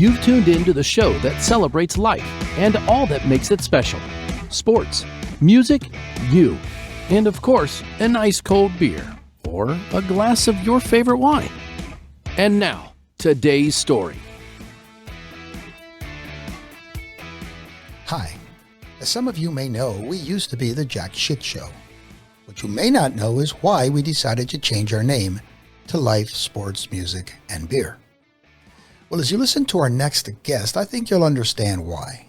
You've tuned in to the show that celebrates life and all that makes it special. Sports, music, you, and of course, an ice cold beer or a glass of your favorite wine. And now, today's story. Hi. As some of you may know, we used to be the Jack Shit Show. What you may not know is why we decided to change our name to Life, Sports, Music, and Beer. Well, as you listen to our next guest, I think you'll understand why.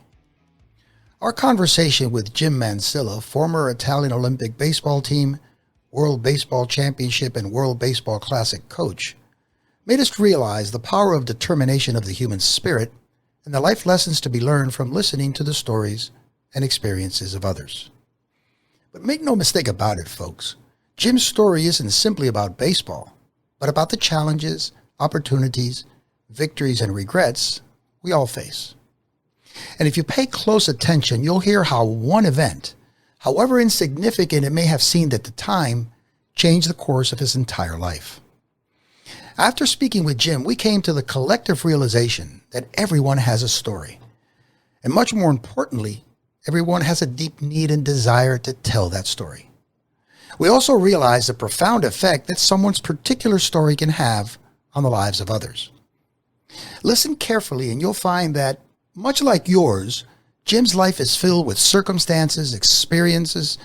Our conversation with Jim Mansilla, former Italian Olympic baseball team, World Baseball Championship, and World Baseball Classic coach, made us realize the power of determination of the human spirit and the life lessons to be learned from listening to the stories and experiences of others. But make no mistake about it, folks. Jim's story isn't simply about baseball, but about the challenges, opportunities, victories, and regrets we all face. And if you pay close attention, you'll hear how one event, however insignificant it may have seemed at the time, changed the course of his entire life. After speaking with Jim, we came to the collective realization that everyone has a story. And much more importantly, everyone has a deep need and desire to tell that story. We also realized the profound effect that someone's particular story can have on the lives of others. Listen carefully and you'll find that, much like yours, Jim's life is filled with circumstances, experiences,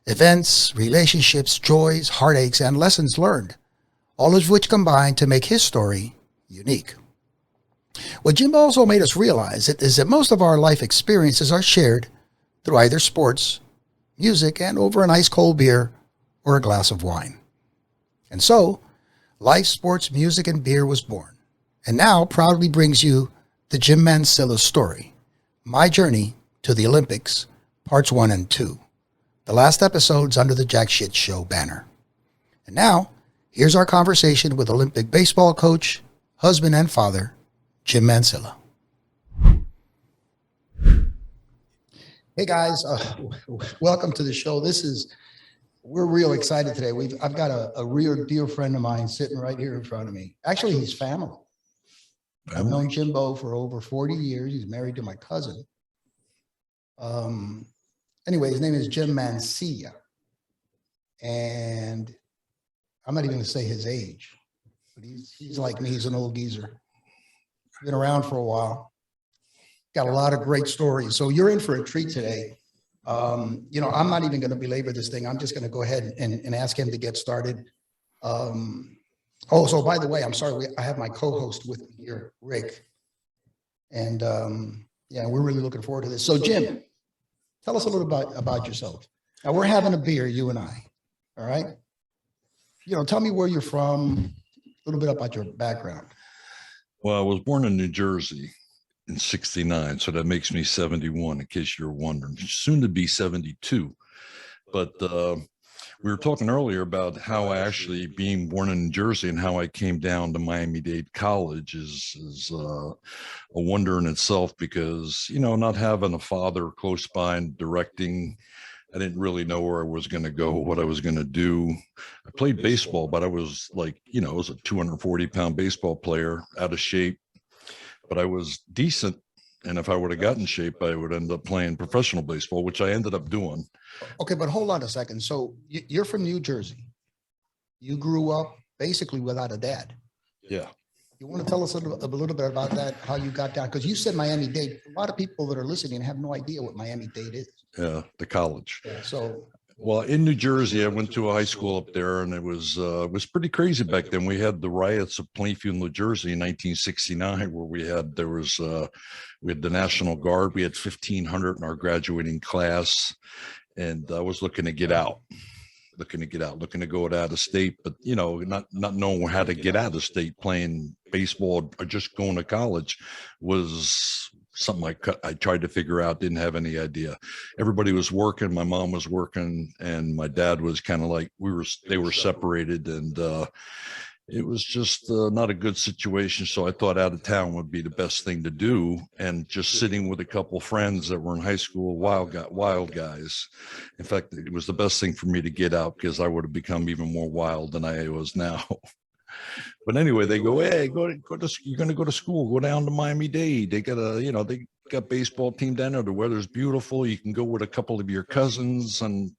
events, relationships, joys, heartaches, and lessons learned, all of which combine to make his story unique. What Jim also made us realize is that most of our life experiences are shared through either sports, music, and over an ice-cold beer or a glass of wine. And so, Life, Sports, Music, and Beer was born, and now proudly brings you the Jim Mansilla story, My Journey to the Olympics, Parts 1 and 2, the last episodes under the Jack Shit Show banner. And now, here's our conversation with Olympic baseball coach, husband, and father, Jim Mansilla. Hey guys, welcome to the show. We're real excited today. I've got a real dear friend of mine sitting right here in front of me. Actually, he's family. I've known Jimbo for over 40 years. He's married to my cousin. Anyway, his name is Jim Mansilla. And I'm not even going to say his age, but he's like me. He's an old geezer. Been around for a while. Got a lot of great stories. So you're in for a treat today. I'm not even going to belabor this thing. I'm just going to go ahead and ask him to get started. So by the way, I'm sorry, I have my co-host with me here, Rick. And we're really looking forward to this. So Jim, tell us a little about yourself. Now we're having a beer, you and I, all right? Tell me where you're from, a little bit about your background. Well, I was born in New Jersey in 69, so that makes me 71, in case you're wondering, soon to be 72. But we were talking earlier about how I actually, being born in New Jersey and how I came down to Miami-Dade College is a wonder in itself because, not having a father close by and directing, I didn't really know where I was going to go, what I was going to do. I played baseball, but I was I was a 240-pound baseball player, out of shape, but I was decent. And if I would have gotten in shape, I would end up playing professional baseball, which I ended up doing. Okay, but hold on a second. So you're from New Jersey. You grew up basically without a dad. Yeah. You want to tell us a little bit about that, how you got down? Because you said Miami-Dade. A lot of people that are listening have no idea what Miami-Dade is. Yeah, the college. Yeah, well, in New Jersey, I went to a high school up there, and it was pretty crazy back then. We had the riots of Plainfield, New Jersey in 1969, where we had the National Guard. We had 1,500 in our graduating class, and I was looking to get out. Looking to go out of state, but not knowing how to get out of state, playing baseball or just going to college was something I tried to figure out, didn't have any idea. Everybody was working, my mom was working, and my dad was kind of like, they were separated, and it was just not a good situation. So I thought out of town would be the best thing to do. And just sitting with a couple friends that were in high school, wild guys. In fact, it was the best thing for me to get out because I would have become even more wild than I was now. But anyway, they go, hey, you're going to go to school, go down to Miami-Dade. They got they got baseball team down there. The weather's beautiful. You can go with a couple of your cousins. And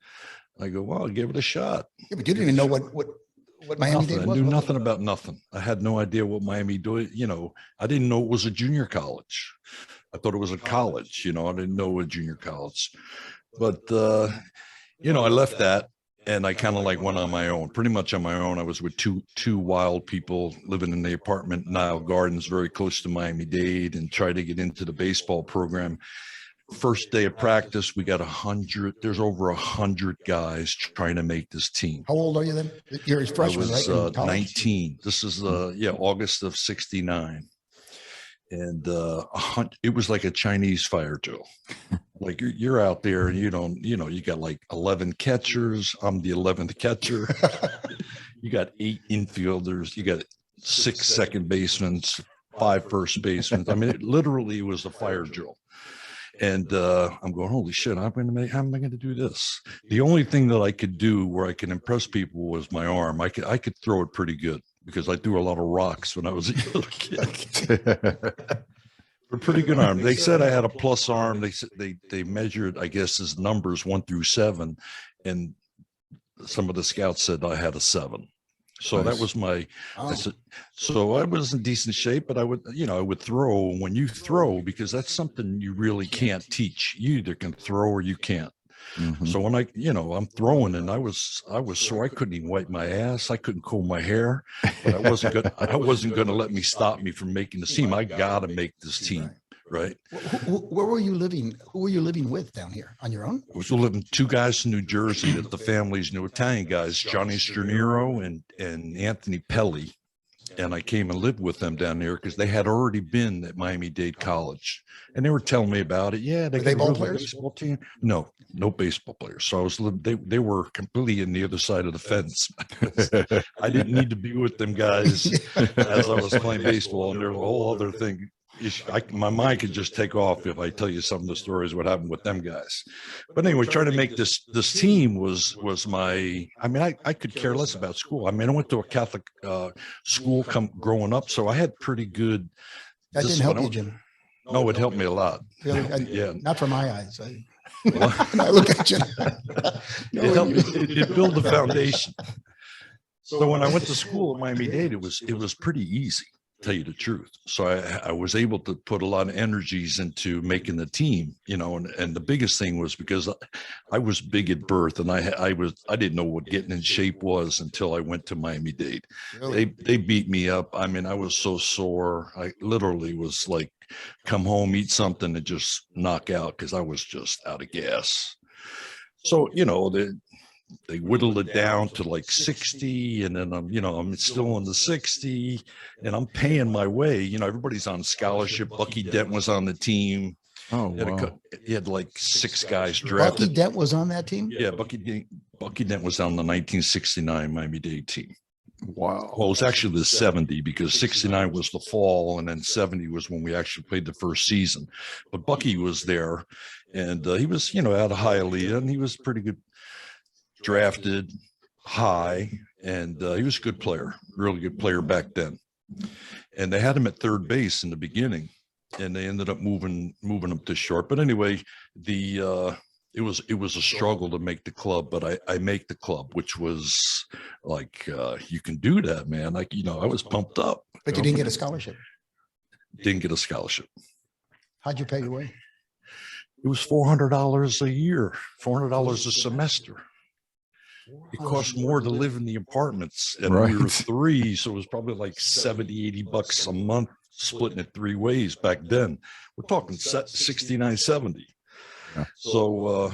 I go, well, I'll give it a shot. Yeah, but you didn't even know what Miami-Dade was? I knew nothing about nothing. I had no idea what Miami did. I didn't know it was a junior college. I thought it was a college, I didn't know a junior college. But, I left that. And I kind of went on my own, pretty much on my own. I was with two wild people living in the apartment, Nile Gardens, very close to Miami-Dade, and tried to get into the baseball program. First day of practice, we got 100. There's over 100 guys trying to make this team. How old are you then? You're a freshman, right? I was 19. This is August of '69. And it was like a Chinese fire drill. Like you're out there and you got like 11 catchers. I'm the 11th catcher. You got 8 infielders. You got 6 second basemen, 5 first basemen. I mean, it literally was a fire drill. And I'm going, holy shit, how am I going to do this? The only thing that I could do where I could impress people was my arm. I could throw it pretty good because I threw a lot of rocks when I was a little kid. A pretty good arm. They said I had a plus arm. They measured, I guess, his numbers 1 through 7, and some of the scouts said I had a 7. So that was my. I said, so I was in decent shape, but I would throw. When you throw, because that's something you really can't teach. You either can throw or you can't. Mm-hmm. So when I'm throwing, and I was sore. I couldn't even wipe my ass. I couldn't comb my hair. But I wasn't going to let me stop me from making the team. I got to make this team. Right. Where were you living? Who were you living with down here? On your own? I was living 2 guys in New Jersey that the families knew, Italian guys, Johnny Straniero and Anthony Pelli. And I came and lived with them down there because they had already been at Miami-Dade College. And they were telling me about it. Yeah, they ball players? Baseball team. No baseball players. So I was they were completely in the other side of the fence. I didn't need to be with them guys as I was playing baseball. And there was a whole other thing. My mind could just take off if I tell you some of the stories what happened with them guys. But anyway, trying to make this team was my. I mean, I could care less about school. I mean, I went to a Catholic school growing up, so I had pretty good. That didn't help you, Jim. No, it helped me a lot. Really? Yeah. Not for my eyes. I look at you. It helped me. It built the foundation. So when I went to school at Miami-Dade, it was pretty easy. Tell you the truth. So I was able to put a lot of energies into making the team, and the biggest thing was because I was big at birth, and I didn't know what getting in shape was until I went to Miami-Dade. Really? They beat me up. I mean, I was so sore. I literally was like, come home, eat something, and just knock out because I was just out of gas. So, they whittled it down to like 60, and then I'm still in the 60, and I'm paying my way. Everybody's on scholarship. Bucky Dent was on the team. Oh, wow. He had like 6 guys drafted. Bucky Dent was on that team? Yeah, Bucky Dent was on the 1969 Miami-Dade team. Wow. Well, it was actually the 70 because 69 was the fall, and then 70 was when we actually played the first season. But Bucky was there, and he was, out of Hialeah, and he was pretty good. Drafted high, and he was a good player, really good player back then. And they had him at third base in the beginning, and they ended up moving him to short. But anyway, it was a struggle to make the club, but I make the club, which was like, you can do that, man. Like, I was pumped up. But you didn't get a scholarship. Didn't get a scholarship. How'd you pay your way? It was $400 a year, $400 a semester. It cost more to live in the apartments, and we were 3, so it was probably like $70-$80 a month, splitting it 3 ways back then. We're talking 69, 70. Yeah. So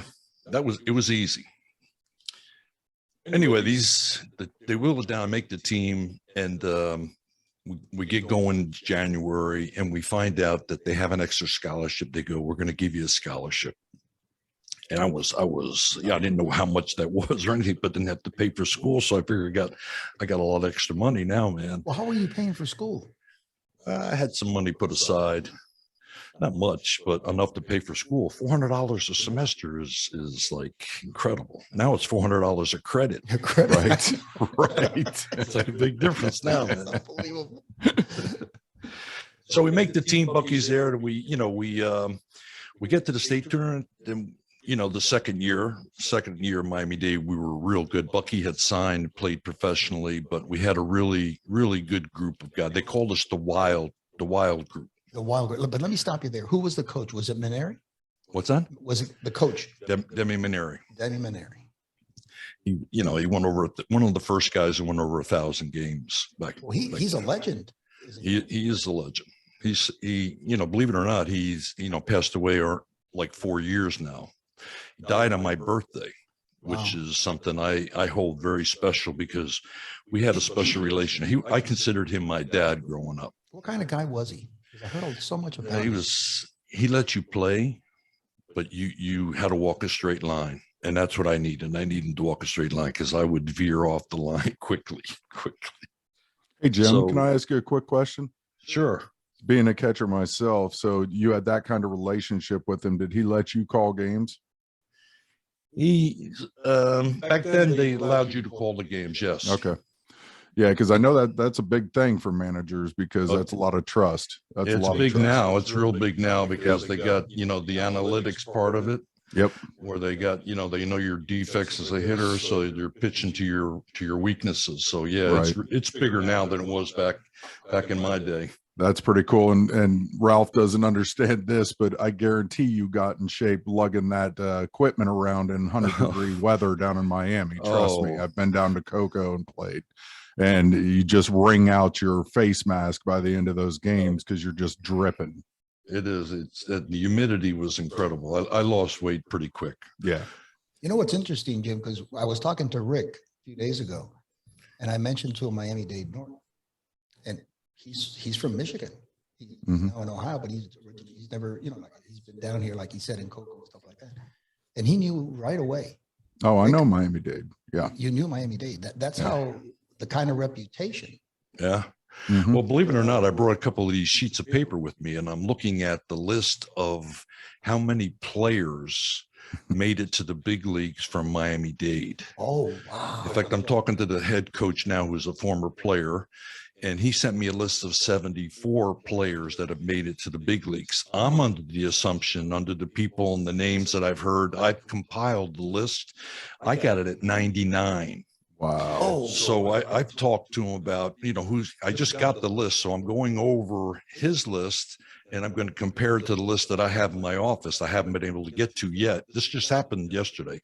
it was easy. Anyway, they whittle it down, make the team, and we get going in January, and we find out that they have an extra scholarship. They go, we're going to give you a scholarship. And I didn't know how much that was or anything, but didn't have to pay for school. So I figured I got a lot of extra money now, man. Well, how were you paying for school? I had some money put aside. not much, but enough to pay for school. $400 a semester is like incredible. Now it's $400 a credit. Right. Right. It's like a big difference now, man. Unbelievable. So we make the team Bucky's there. And we get to the state tournament. Then, the second year Miami-Dade, we were real good. Bucky had signed, played professionally, but we had a really, really good group of guys. They called us the Wild Group. The Wild Group. But let me stop you there. Who was the coach? Was it Maneri? What's that? Was it the coach? Demi Maneri. Demi Maneri. He went over one of the first guys who went over 1,000 games back. Well, he's a legend. He is a legend. He believe it or not, he's passed away like 4 years now. He died on my birthday, which is something I hold very special because we had a special relation. I considered him my dad growing up. What kind of guy was he? I heard so much about him. He let you play, but you had to walk a straight line. And that's what I needed. I needed to walk a straight line because I would veer off the line quickly. Hey, Jim, can I ask you a quick question? Sure. Being a catcher myself, so you had that kind of relationship with him. Did he let you call games? He back then they allowed you to call the games. Yes. Okay. Yeah, because I know that's a big thing for managers because that's a lot of trust. That's it's a lot big of trust. now. It's real big now because they got the analytics part of it. Yep. Where they got they know your defects as a hitter, so they're pitching to your weaknesses. So yeah, Right. it's bigger now than it was back in my day. That's pretty cool. And Ralph doesn't understand this, but I guarantee you got in shape lugging that equipment around in 100-degree weather down in Miami. Trust me, I've been down to Cocoa and played. And you just wring out your face mask by the end of those games because you're just dripping. It is. The humidity was incredible. I lost weight pretty quick. Yeah. You know what's interesting, Jim, because I was talking to Rick a few days ago, and I mentioned to him Miami-Dade North, and he's from Michigan. He's now in Ohio, but he's never, like he's been down here, like he said, in Cocoa and stuff like that. And he knew right away. Oh, I know Miami-Dade. Yeah. You knew Miami-Dade. That's how the kind of reputation. Yeah. Mhm. Well, believe it or not, I brought a couple of these sheets of paper with me, and I'm looking at the list of how many players made it to the big leagues from Miami-Dade. Oh, wow. In fact, I'm talking to the head coach now, who's a former player, and he sent me a list of 74 players that have made it to the big leagues. I'm under the assumption, under the people and the names that I've heard, I've compiled the list. I got it at 99. Wow. Oh, So I've talked to him about, I just got the list. So I'm going over his list and I'm going to compare it to the list that I have in my office. I haven't been able to get to yet. This just happened yesterday.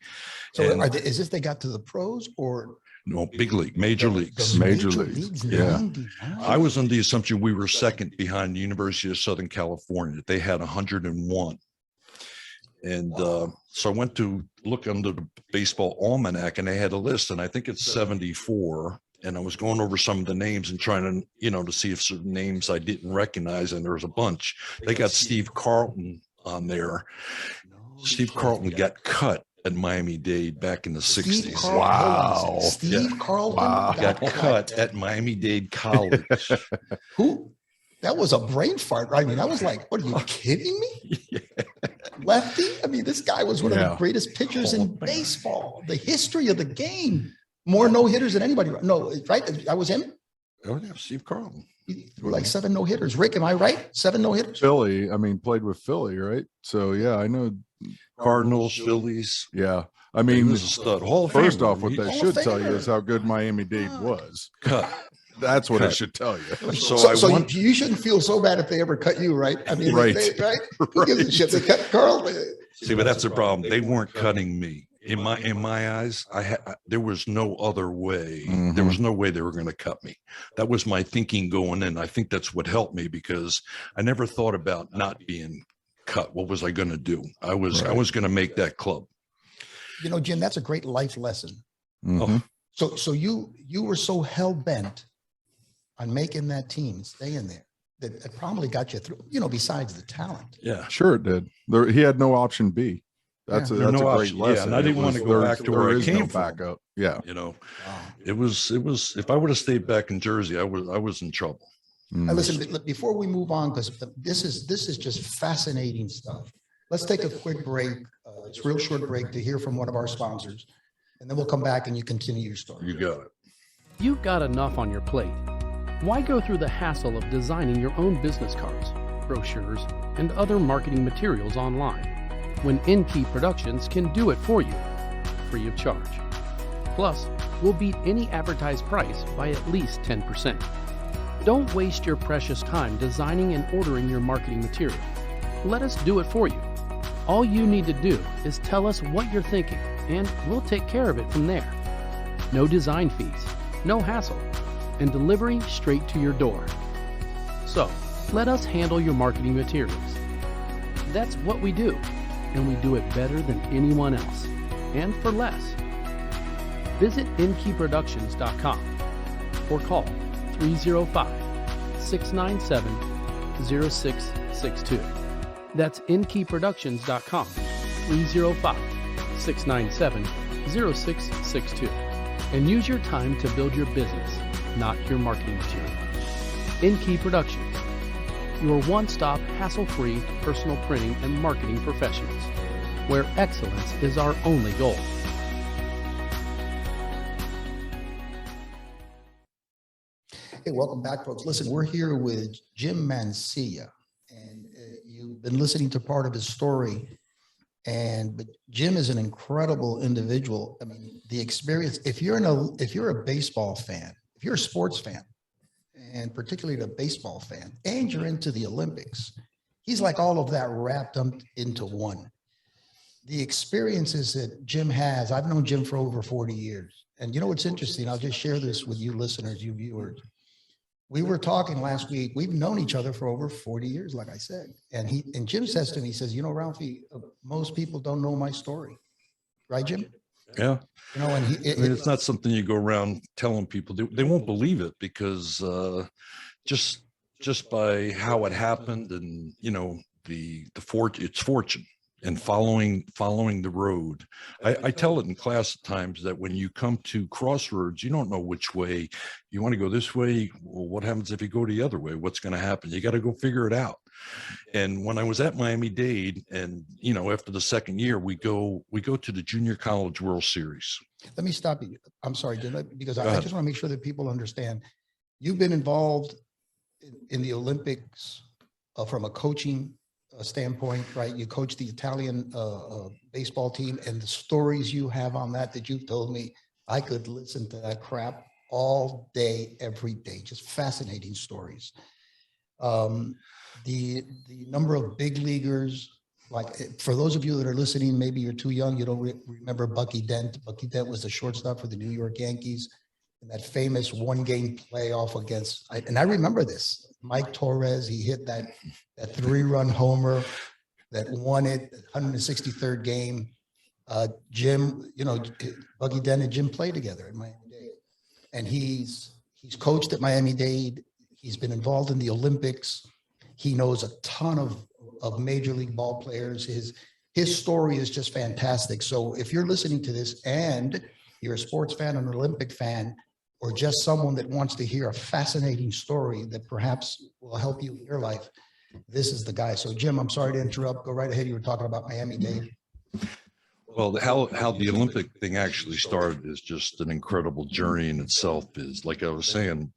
so And- is this they got to the pros or No, big league, major leagues. the Major leagues, yeah. 99? I was under the assumption we were second behind the University of Southern California. They had 101. And so I went to look under the baseball almanac and they had a list, and I think it's 74. And I was going over some of the names and trying to, to see if certain names I didn't recognize. And there was a bunch. They got Steve Carlton on there. Steve Carlton got cut at Miami-Dade back in the 60s. Carlton. Wow. Steve Carlton Wow. Got cut at Miami-Dade College. Who? That was a brain fart. I mean, I was like, what are you kidding me? Lefty? I mean, this guy was one of the greatest pitchers in baseball, the history of the game. More no-hitters than anybody. No, right? That was him? Oh, yeah, Steve Carlton. He threw like 7 no-hitters. Rick, am I right? 7 no-hitters? Philly, played with Philly, right? So yeah, I know. Cardinals, Phillies. Yeah. I He mean, was a stud. Hall of first Famer. off, what He- that Hall should of tell you Famer. is how good Miami-Dade was. cut. That's what it Cut. should tell you. So you shouldn't feel so bad if they ever cut you, right? I mean, Right. right? Who gives a shit? They cut Carl. See, but that's the problem. They weren't cutting me. In my eyes, there was no other way. Mhm. There was no way they were going to cut me. That was my thinking going in. I think that's what helped me because I never thought about not being cut. What was I going to do? I was going to make that club. Jim, that's a great life lesson. Mhm. So you were so hell bent on making that team stay in there that it probably got you through. Besides the talent. Yeah. Sure it did. He had no option B. That's Yeah. a No great option. Yeah, lesson. and I didn't It want to was- go there- back to where I there is came no from. backup. Yeah. Wow. It was, if I would have stayed back in Jersey, I was in trouble. Listen, before we move on, because this is just fascinating stuff. Let's take a quick break. It's a real short break to hear from one of our sponsors, and then we'll come back and you continue your story. You got it. You've got enough on your plate. Why go through the hassle of designing your own business cards, brochures, and other marketing materials online when InKey Productions can do it for you, free of charge? Plus, we'll beat any advertised price by at least 10%. Don't waste your precious time designing and ordering your marketing material. Let us do it for you. All you need to do is tell us what you're thinking, and we'll take care of it from there. No design fees, no hassle, and delivery straight to your door. So, let us handle your marketing materials. That's what we do, and we do it better than anyone else, and for less. Visit inkeyproductions.com or call 305-697-0662. That's inkeyproductions.com, 305-697-0662. And use your time to build your business, not your marketing material. InKey Productions, your one-stop, hassle-free personal printing and marketing professionals, where excellence is our only goal. Hey, welcome back, folks. Listen, we're here with Jim Mansilla, and you've been listening to part of his story. But Jim is an incredible individual. I mean, the experience. If you're a baseball fan, if you're a sports fan, and particularly a baseball fan, and you're into the Olympics, he's like all of that wrapped up into one. The experiences that Jim has, I've known Jim for over 40 years. And you know what's interesting? I'll just share this with you listeners, you viewers. We were talking last week. We've known each other for over 40 years, like I said. And Jim says to me, he says, you know, Ralphie, most people don't know my story. Right, Jim? Yeah. You know, and it's not something you go around telling people. They won't believe it because just by how it happened, and you know, it's fortune and following the road. I tell it in class at times that when you come to crossroads, you don't know which way you want to go. This way, well, what happens if you go the other way? What's going to happen? You got to go figure it out. And when I was at Miami-Dade, and you know, after the second year, we go to the Junior College World Series. Let me stop you. I'm sorry, because I just want to make sure that people understand. You've been involved in the Olympics from a coaching standpoint, right? You coach the Italian baseball team, and the stories you have on that you've told me, I could listen to that crap all day, every day. Just fascinating stories. The number of big leaguers, like for those of you that are listening, maybe you're too young, you don't remember Bucky Dent. Bucky Dent was the shortstop for the New York Yankees in that famous one-game playoff against, and I remember this, Mike Torres. He hit that 3-run homer that won it, 163rd game. Jim, you know, Bucky Dent and Jim played together at Miami-Dade, and he's coached at Miami-Dade. He's been involved in the Olympics. He knows a ton of major league ball players. His story is just fantastic. So if you're listening to this and you're a sports fan, an Olympic fan, or just someone that wants to hear a fascinating story that perhaps will help you in your life, this is the guy. So Jim, I'm sorry to interrupt. Go right ahead. You were talking about Miami-Dade. Well, how the Olympic thing actually started is just an incredible journey in itself. Is like I was saying,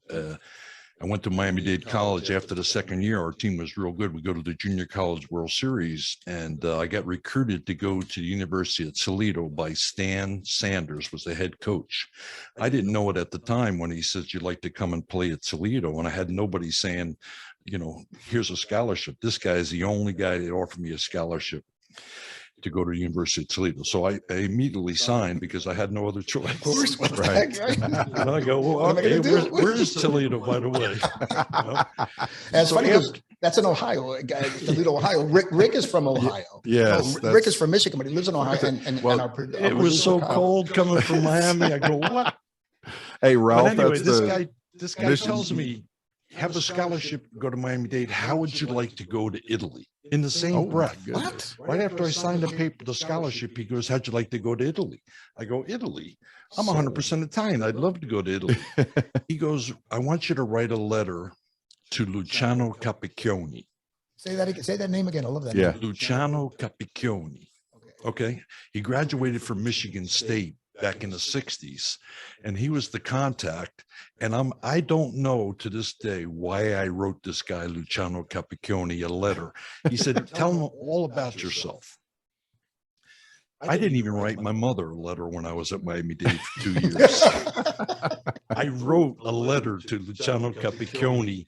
I went to Miami-Dade College after the second year. Our team was real good. We go to the Junior College World Series, and I got recruited to go to the University at Toledo by Stan Sanders, was the head coach. I didn't know it at the time when he says, you'd like to come and play at Toledo. And I had nobody saying, you know, here's a scholarship. This guy is the only guy that offered me a scholarship to go to the University of Toledo. So I immediately signed because I had no other choice. Of course, what the right. heck, right? And I go, well, okay, where is Toledo, by the way? You know? That's funny because that's in Ohio, Toledo, Ohio. Rick is from Ohio. Yes. No, Rick is from Michigan, but he lives in Ohio. And it was so cold coming from Miami. I go, what? Hey, Ralph, but anyway, this guy tells me, have a scholarship, go to Miami-Dade. How would you like to go to Italy? In the same breath. What? Right after I signed the scholarship, he goes, how'd you like to go to Italy? I go, Italy? I'm 100% Italian. I'd love to go to Italy. He goes, I want you to write a letter to Luciano Capicchioni. Say that again. Say that name again. I love that. Yeah. Name. Luciano Capicchioni. Okay. He graduated from Michigan State back in the 60s, and he was the contact. And I don't know to this day why I wrote this guy, Luciano Capicchioni, a letter. He said, tell him all about yourself. I didn't even write my mother a letter when I was at Miami-Dade for 2 years. I wrote a letter to Luciano Capicchioni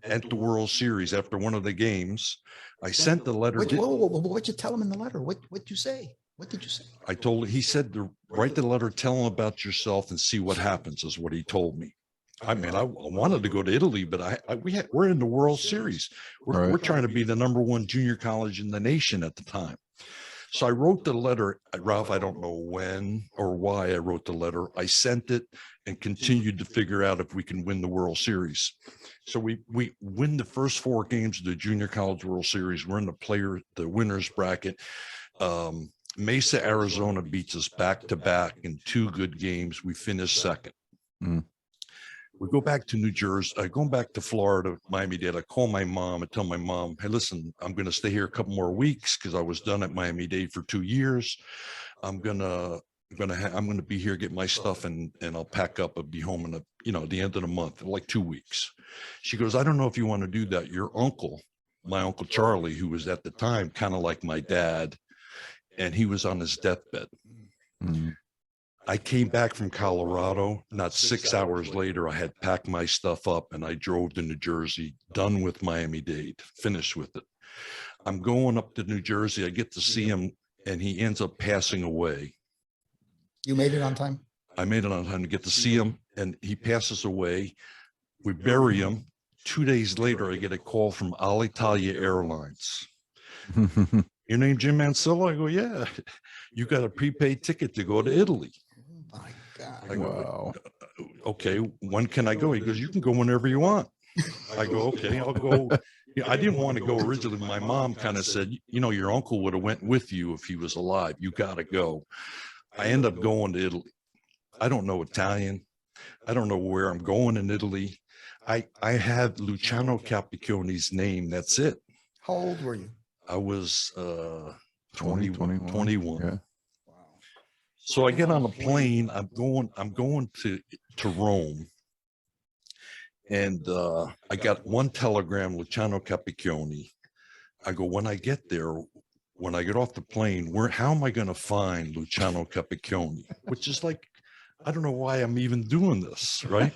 at the World Series after one of the games. I sent the letter. What'd you tell him in the letter? What'd you say? What did you say? I told he said to write the letter, tell him about yourself and see what happens, is what he told me. I mean, I wanted to go to Italy, but we're in the World Series. We're trying to be the #1 junior college in the nation at the time. So I wrote the letter, Ralph. I don't know when or why I wrote the letter. I sent it and continued to figure out if we can win the World Series. So we win the first 4 games of the Junior College World Series. We're in the winners bracket. Mesa, Arizona beats us back-to-back in 2 good games. We finished second. We go back to New Jersey. Going back to Florida, Miami-Dade. I call my mom and tell my mom, hey, listen, I'm going to stay here a couple more weeks because I was done at Miami-Dade for 2 years. I'm going to be here, get my stuff, and I'll pack up and be home in the end of the month, like 2 weeks. She goes, I don't know if you want to do that. Your uncle, my Uncle Charlie, who was at the time kind of like my dad, and he was on his deathbed. I came back from Colorado. Not 6 hours later, I had packed my stuff up and I drove to New Jersey, done with Miami-Dade, finished with it. I'm going up to New Jersey. I get to see him, and he ends up passing away. You made it on time? I made it on time to get to see him, and he passes away. We bury him. 2 days later, I get a call from Alitalia Airlines. Your name Jim Mansilla? I go, yeah. You got a prepaid ticket to go to Italy. Oh my God. I go, Wow. Okay, when can I go? He goes, you can go whenever you want. I go, okay, I'll go. I didn't want to go originally. My mom kind of said, your uncle would have went with you if he was alive. You got to go. I end up going to Italy. I don't know Italian. I don't know where I'm going in Italy. I had Luciano Capicchioni's name. That's it. How old were you? I was 21. 21. Yeah. So I get on a plane. I'm going to Rome, and I got one telegram, Luciano Capicchioni. I go, when I get there, when I get off the plane, how am I going to find Luciano Capicchioni? Which is like, I don't know why I'm even doing this, right?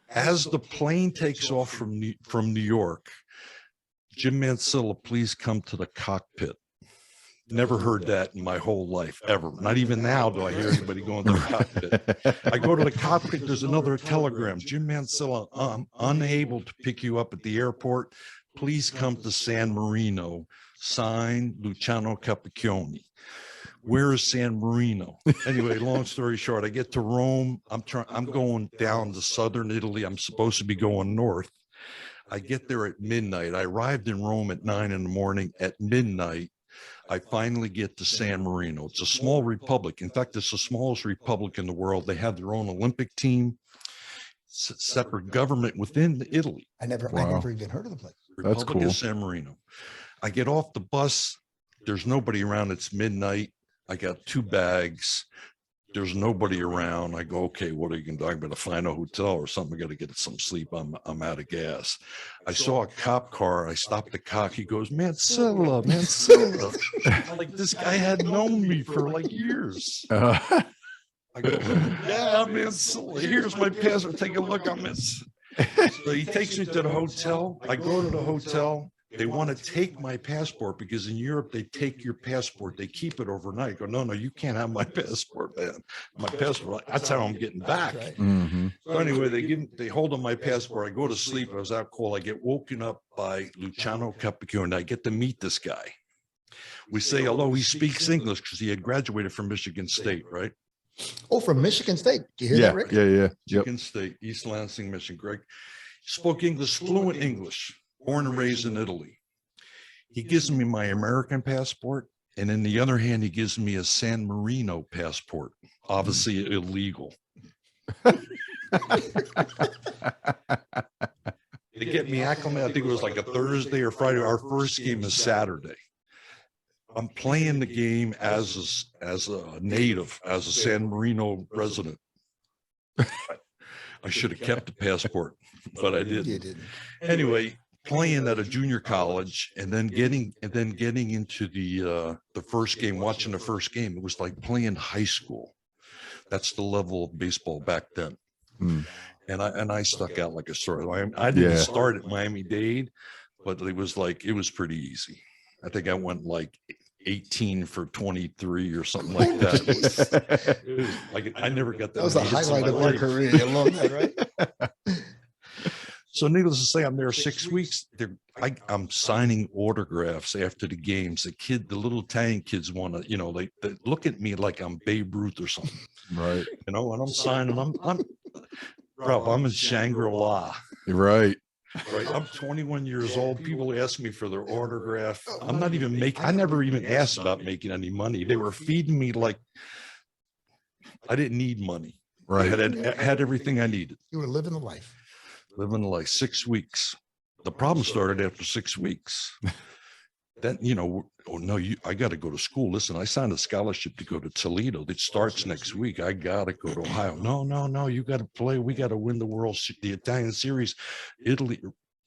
As the plane takes off from New York, Jim Mansilla, please come to the cockpit. Never heard that in my whole life, ever. Not even now do I hear anybody going to the cockpit. I go to the cockpit, there's another telegram. Jim Mansilla, I'm unable to pick you up at the airport. Please come to San Marino. Signed, Luciano Capicchioni. Where is San Marino? Anyway, long story short, I get to Rome. I'm going down to southern Italy. I'm supposed to be going north. I get there at midnight. I arrived in Rome at 9 in the morning. At midnight, I finally get to San Marino. It's a small republic. In fact, it's the smallest republic in the world. They have their own Olympic team, separate government within Italy. I never even heard of the place. Republic That's cool. of San Marino. I get off the bus. There's nobody around. It's midnight. I got 2 bags. There's nobody around. I go, okay, what are you going to do? I'm going to find a hotel or something. I got to get some sleep. I'm out of gas. I saw a cop car. I stopped the cop. He goes, Mansilla. Like, this guy had known me for like years. I go, yeah, Mansilla. Here's my passport. Take a look on this. So he takes me to the hotel. I go to the hotel. They want to take my passport because in Europe, they take your passport. They keep it overnight. I go, no, you can't have my passport, man. My passport, that's how I'm getting back. Mm-hmm. So anyway, they hold on my passport. I go to sleep. I was out cold. I get woken up by Luciano Capicchioni. I get to meet this guy. We say hello. He speaks English because he had graduated from Michigan State, right? Oh, from Michigan State. Did you hear that, Rick? Yeah. Michigan State, East Lansing, Michigan. Greg spoke English, fluent English. Born and raised in Italy. He gives me my American passport, and in the other hand, he gives me a San Marino passport, obviously illegal. They get me acclimated. I think it was like a Thursday or Friday. Our first game is Saturday. I'm playing the game as a native, as a San Marino resident. I should have kept the passport, but I didn't. You didn't. Anyway, playing at a junior college and then getting into the first game, watching the first game, it was like playing high school. That's the level of baseball back then. And I stuck out like a sore thumb. I didn't start at Miami-Dade, but it was pretty easy. I think I went like 18 for 23 or something like that. It was like I never got that. That was the highlight of your career. You love that, right? So needless to say, I'm there 6 weeks. I'm signing autographs after the games. The little Italian kids want to, they look at me like I'm Babe Ruth or something. Right. And I'm signing. I'm in Shangri-La. Right. Right. I'm 21 years old. People ask me for their autograph. I never even asked about making any money. They were feeding me like I didn't need money. Right. I had everything I needed. You were living the life. Living like 6 weeks. The problem started after 6 weeks. Then, I got to go to school. Listen, I signed a scholarship to go to Toledo. It starts next week. I got to go to Ohio. No, you got to play. We got to win the Italian series. Italy,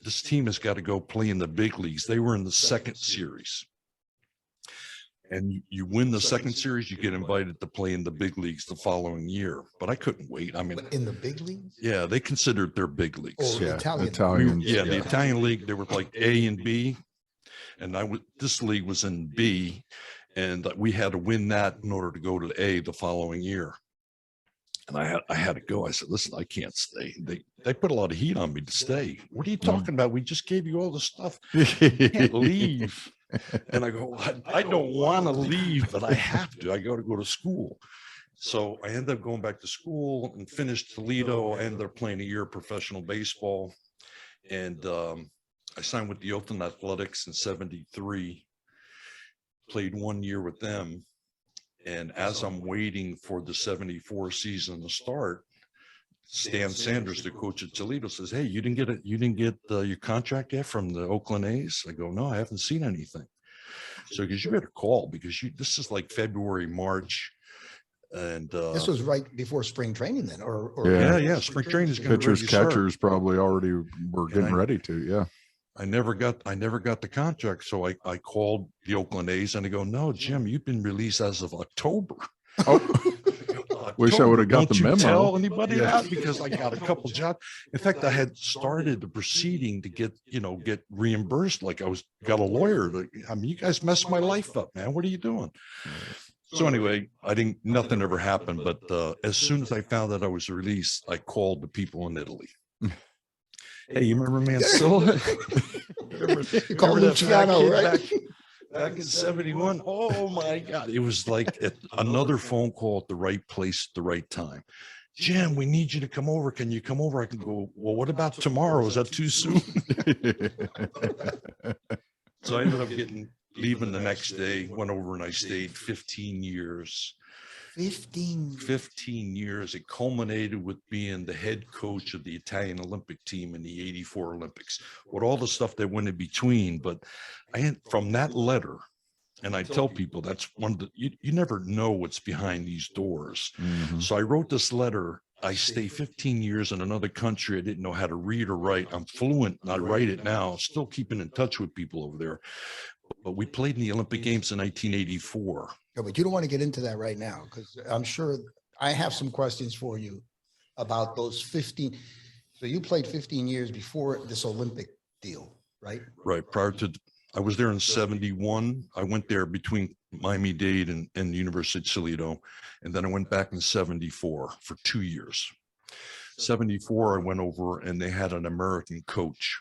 this team has got to go play in the big leagues. They were in the second series. And you win the second series, you get invited to play in the big leagues the following year. But I couldn't wait. I mean, in the big leagues? Yeah, they considered their big leagues. Oh, Yeah, Italian. The Italian league, there were like A and B. And this league was in B, and we had to win that in order to go to A the following year. And I had to go. I said, listen, I can't stay. They put a lot of heat on me to stay. What are you talking about? We just gave you all the stuff. You can't leave. And I go, I don't want to leave, but I have to. I got to go to school. So I ended up going back to school and finished Toledo. I ended up playing a year of professional baseball. And I signed with the Oakland Athletics in '73, played 1 year with them. And as I'm waiting for the '74 season to start, Stan Sanders, the coach at Toledo, says, "Hey, you didn't get your contract yet from the Oakland A's?" I go, "No, I haven't seen anything." So because you better call, because this is like February, March. And this was right before spring training then, or yeah, spring training is pitchers, catchers probably already were getting ready to. Yeah. I never got the contract. So I called the Oakland A's and I go, "No, Jim, you've been released as of October." Oh, wish I would have got the memo. Don't you tell anybody that, because I got a couple jobs. In fact, I had started the proceeding to get reimbursed. Like got a lawyer. You guys messed my life up, man. What are you dodoing? So anyway, nothing ever happened. But as soon as I found that I was released, I called the people in Italy. Hey, you remember Mansilla? Call Luciano, right? Back in '71. Oh my God. It was like another phone call at the right place at the right time. "Jim, we need you to come over. Can you come over?" I can go, "Well, what about tomorrow? Is that too soon?" So I ended up leaving the next day, went over and I stayed 15 years. 15 years. It culminated with being the head coach of the Italian Olympic team in the '84 Olympics, with all the stuff that went in between. But from that letter, and I tell people that's one of you never know what's behind these doors. Mm-hmm. So I wrote this letter. I stay 15 years in another country. I didn't know how to read or write. I'm fluent and I write it now, still keeping in touch with people over there. But we played in the Olympic Games in 1984. No, but you don't want to get into that right now, because I'm sure I have some questions for you about those 15. So you played 15 years before this Olympic deal, right? Right. I was there in '71. I went there between Miami-Dade and the University of Toledo. And then I went back in '74 for 2 years. '74, I went over and they had an American coach,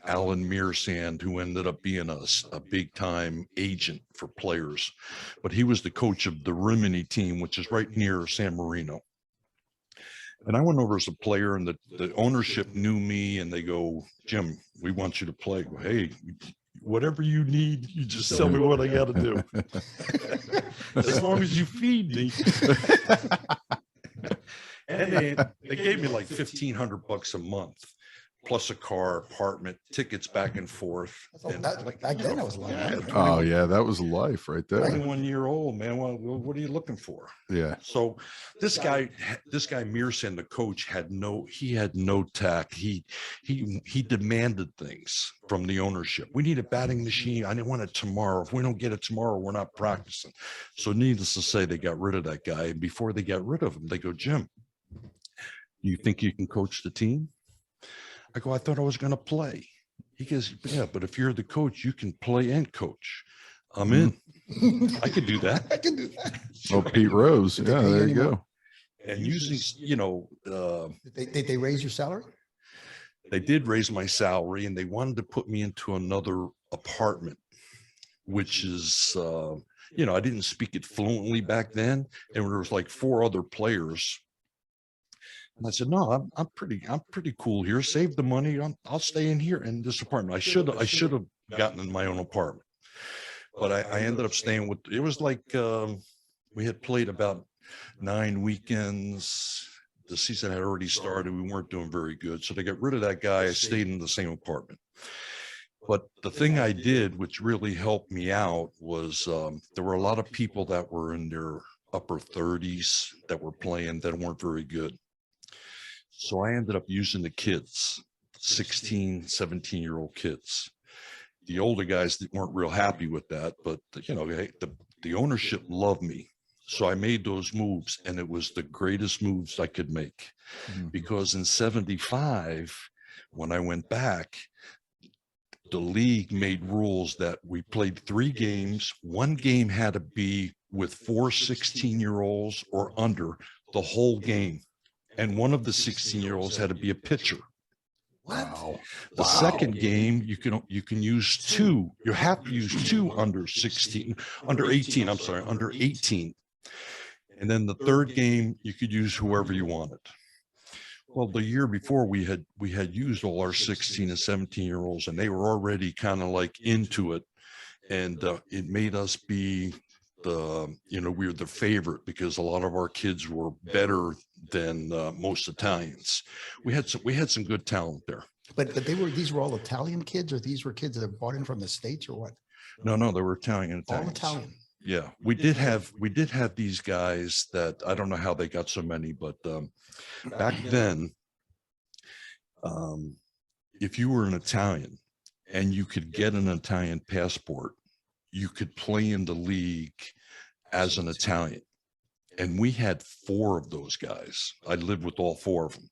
Alan Mearsand, who ended up being a big time agent for players. But he was the coach of the Rimini team, which is right near San Marino. And I went over as a player, and the ownership knew me, and they go, "Jim, we want you to play." I go, "Hey, whatever you need, you just tell me what I got to do. As long as you feed me." And they gave me like $1,500 a month. plus a car, apartment, tickets back and forth. And Back then, that was a lot of money. Oh yeah, that was life right there. 21-year-old man. What are you looking for? Yeah. So this guy Mearson, the coach, had no tact. He demanded things from the ownership. We need a batting machine. I want it tomorrow. If we don't get it tomorrow, we're not practicing. So needless to say, they got rid of that guy. And before they got rid of him, they go, Jim, you think you can coach the team? I go, I thought I was going to play. He goes, yeah, but if you're the coach, you can play and coach. I'm in. I can do that. I can do that. Oh, Pete Rose. Did they Yeah, pay you there you anymore? go. And using, Did they raise your salary? they did raise my salary, and they wanted to put me into another apartment, which is, I didn't speak it fluently back then. And there was like 4 other players. And I said, no, I'm pretty cool here. Save the money. I'll stay in here in this apartment. I should have gotten in my own apartment, but I ended up staying with, it was like, we had played about 9 weekends. The season had already started. We weren't doing very good. So they got rid of that guy. I stayed in the same apartment. But the thing I did, which really helped me out, was there were a lot of people that were in their upper 30s that were playing that weren't very good. So I ended up using the kids, 16, 17-year-old kids. The older guys that weren't real happy with that, but the ownership loved me. So I made those moves, and it was the greatest moves I could make. Because in 75, when I went back, the league made rules that we played 3 games. 1 game had to be with 4 16-year-olds or under the whole game. And one of the 16-year-olds had to be a pitcher. Wow. The second game, you can use 2. You have to use 2 under 18. And then the third game, you could use whoever you wanted. Well, the year before, we had used all our 16 and 17-year-olds, and they were already kind of like into it. And it made us be we were the favorite because a lot of our kids were better than most Italians. We had some good talent there. But these were all Italian kids, or these were kids that have brought in from the States, or what? No, they were Italian. All Italian. Yeah, we did have these guys that I don't know how they got so many, but back then, if you were an Italian and you could get an Italian passport, you could play in the league as an Italian. And we had 4 of those guys. I lived with all 4 of them.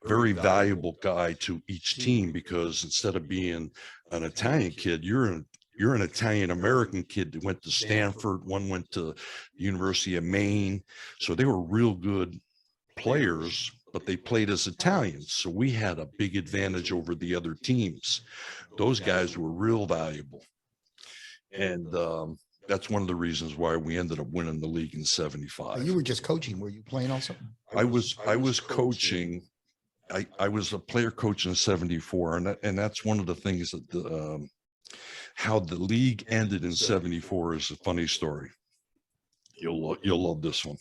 Very valuable guy to each team, because instead of being an Italian kid, you're an Italian American kid that went to Stanford. One went to the University of Maine. So they were real good players, but they played as Italians. So we had a big advantage over the other teams. Those guys were real valuable. And that's one of the reasons why we ended up winning the league in 75. You were just coaching. Were you playing also? I was coaching. I was a player coach in 74. And that's one of the things that how the league ended in 74 is a funny story. You'll love this one.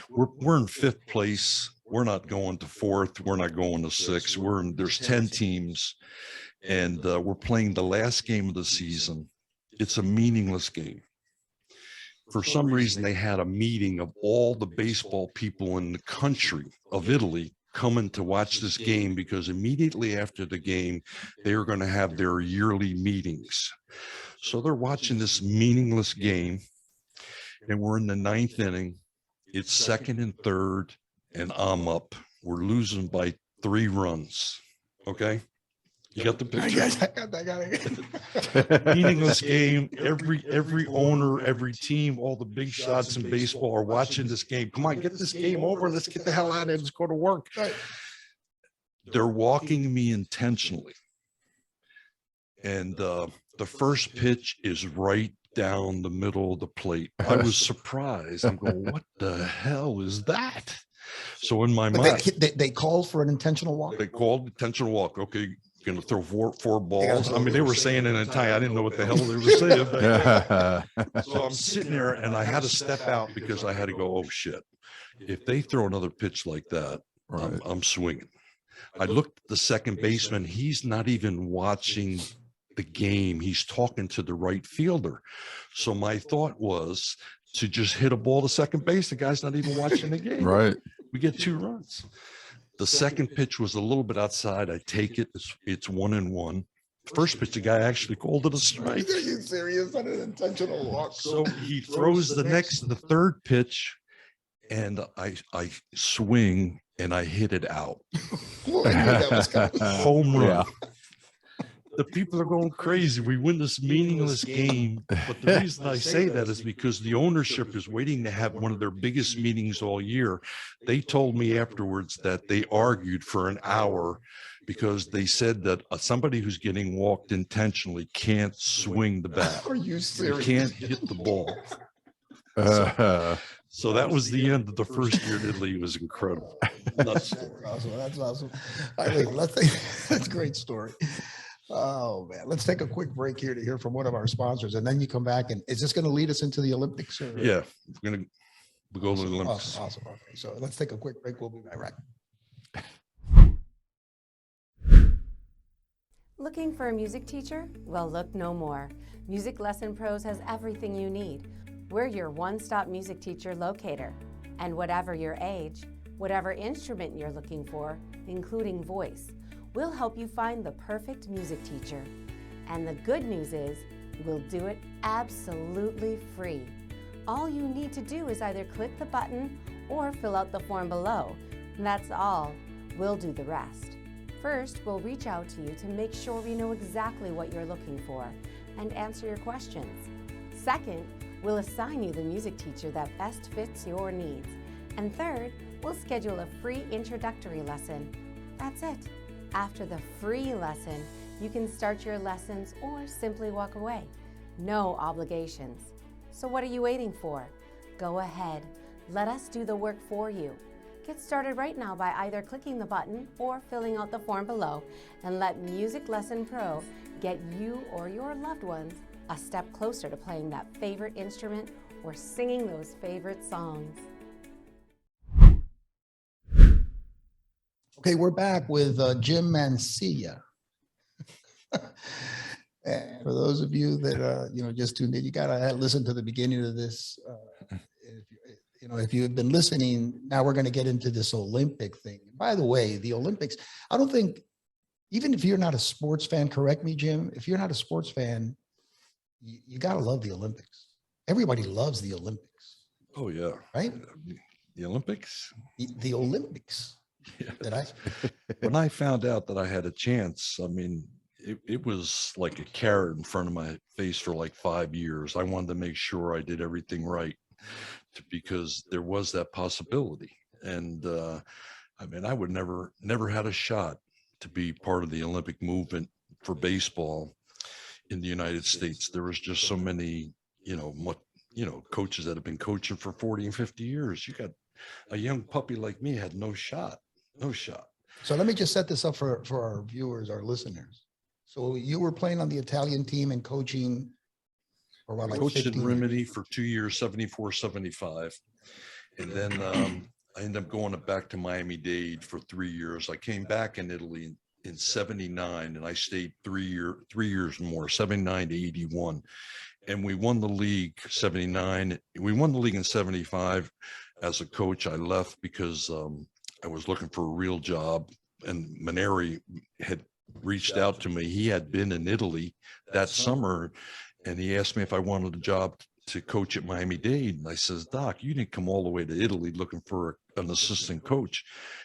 We're in 5th place. We're not going to 4th. We're not going to 6th. There's 10 teams, and we're playing the last game of the season. It's a meaningless game. For some reason, they had a meeting of all the baseball people in the country of Italy coming to watch this game, because immediately after the game, they were going to have their yearly meetings. So they're watching this meaningless game, and we're in the 9th inning. It's 2nd and 3rd, and I'm up. We're losing by 3 runs. Okay. You got the picture? I got it. Meaningless game. Every owner, every team, all the big shots in baseball are watching this game. Come on, get this game over. Let's get the hell out of it. Let's go to work. Right. They're walking me intentionally. And the first pitch is right down the middle of the plate. I was surprised. I'm going, what the hell is that? So in my mind, they called for an intentional walk. They called intentional walk. Okay, going to throw four balls. I mean, they were saying in Italian. I didn't know what the hell they were saying. So I'm sitting there, and I had to step out because I had to go, oh shit! If they throw another pitch like that, I'm swinging. I looked at the second baseman. He's not even watching the game. He's talking to the right fielder. So my thought was to just hit a ball to second base. The guy's not even watching the game. Right. We get 2 runs. The second pitch was a little bit outside. I take it. It's 1-1. First pitch, the guy actually called it a strike. Are you serious? An intentional walk. So he throws the third pitch, and I swing and I hit it out. Well, I knew that was coming. Home run. Yeah. The people are going crazy. We win this meaningless game. But the reason I say that is because the ownership is waiting to have one of their biggest meetings all year. They told me afterwards that they argued for an hour because they said that somebody who's getting walked intentionally can't swing the bat. Are you They serious? can't hit the ball. Uh, So that was the end of the first year in Italy. It was incredible. Nuts story. Awesome. That's awesome. I mean, that's a great story. Oh man, let's take a quick break here to hear from one of our sponsors, and then you come back. And is this going to lead us into the Olympics? Or? Yeah, we'll go to the Olympics. Awesome. Okay, so let's take a quick break. We'll be right back. Looking for a music teacher? Well, look no more. Music Lesson Pros has everything you need. We're your one-stop music teacher locator. And whatever your age, whatever instrument you're looking for, including voice, we'll help you find the perfect music teacher. And the good news is, we'll do it absolutely free. All you need to do is either click the button or fill out the form below. That's all. We'll do the rest. First, we'll reach out to you to make sure we know exactly what you're looking for and answer your questions. Second, we'll assign you the music teacher that best fits your needs. And third, we'll schedule a free introductory lesson. That's it. After the free lesson, you can start your lessons or simply walk away. No obligations. So what are you waiting for? Go ahead. Let us do the work for you. Get started right now by either clicking the button or filling out the form below, and let Music Lesson Pro get you or your loved ones a step closer to playing that favorite instrument or singing those favorite songs. Okay, we're back with Jim Mansilla. And for those of you that just tuned in, you gotta listen to the beginning of this. If you've been listening, now we're going to get into this Olympic thing. By the way, the Olympics, I don't think, even if you're not a sports fan, correct me, Jim, if you're not a sports fan, you got to love the Olympics. Everybody loves the Olympics. Oh yeah. Right? The Olympics. The Olympics. Yeah. When I found out that I had a chance, I mean, it was like a carrot in front of my face for like 5 years. I wanted to make sure I did everything right, because there was that possibility. And I mean, I would never had a shot to be part of the Olympic movement for baseball in the United States. There was just so many, coaches that have been coaching for 40 and 50 years. You got a young puppy like me had no shot. So let me just set this up for our viewers, our listeners. So you were playing on the Italian team and coaching for what, like coached 15 in Rimini for 2 years, 74, 75. And then I ended up going back to Miami-Dade for 3 years. I came back in Italy in 79, and I stayed 3 years more, 79 to 81. And we won the league 79. We won the league in 75. As a coach, I left because I was looking for a real job, and Maneri had reached out to me. He had been in Italy that summer, and he asked me if I wanted a job to coach at Miami-Dade. And I says, Doc, you didn't come all the way to Italy looking for an assistant coach.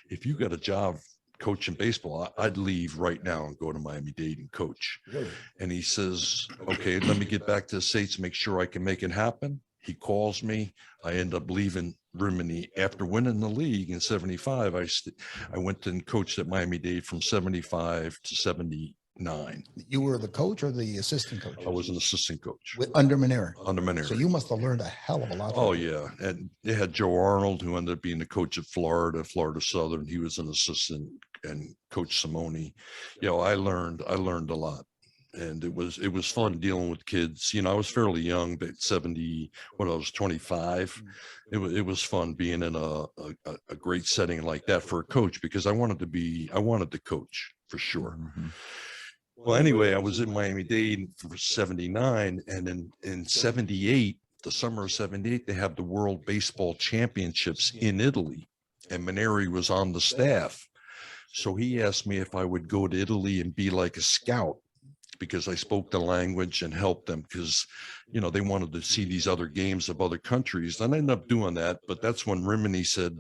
If you got a job coaching baseball, I'd leave right now and go to Miami-Dade and coach. Really? And he says, okay, let me get back to the States, make sure I can make it happen. He calls me. I end up leaving Rimini after winning the league in 75. I went and coached at Miami-Dade from 75 to 79. You were the coach or the assistant coach? I was an assistant coach Under Maneri. under Maneri. So you must have learned a hell of a lot. Oh yeah, and they had Joe Arnold, who ended up being the coach at Florida Southern. He was an assistant, and Coach Simone. I learned a lot. And it was fun dealing with kids. I was fairly young, but 70 when I was 25. It was fun being in a great setting like that for a coach, because I wanted to coach for sure. Well, anyway, I was in Miami-Dade for 79, and in 78, the summer of 78, they have the World Baseball Championships in Italy, and Maneri was on the staff. So he asked me if I would go to Italy and be like a scout, because I spoke the language and helped them, because, they wanted to see these other games of other countries. And I ended up doing that. But that's when Rimini said,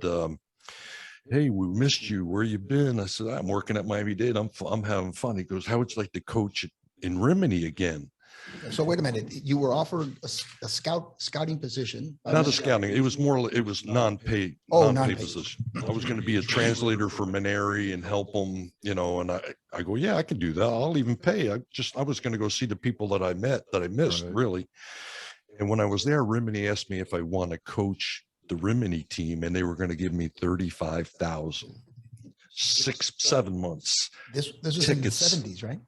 hey, we missed you. Where you been? I said, I'm working at Miami-Dade. I'm having fun. He goes, how would you like to coach in Rimini again? So wait a minute, you were offered a scouting position. Not a scouting. It was non-paid, non-paid position. I was going to be a translator for Maneri and help him, and I go, yeah, I can do that. I'll even pay. I was going to go see the people that I missed really. And when I was there, Rimini asked me if I want to coach the Rimini team, and they were going to give me $35,000, 7 months. This was tickets. In the 70s, right?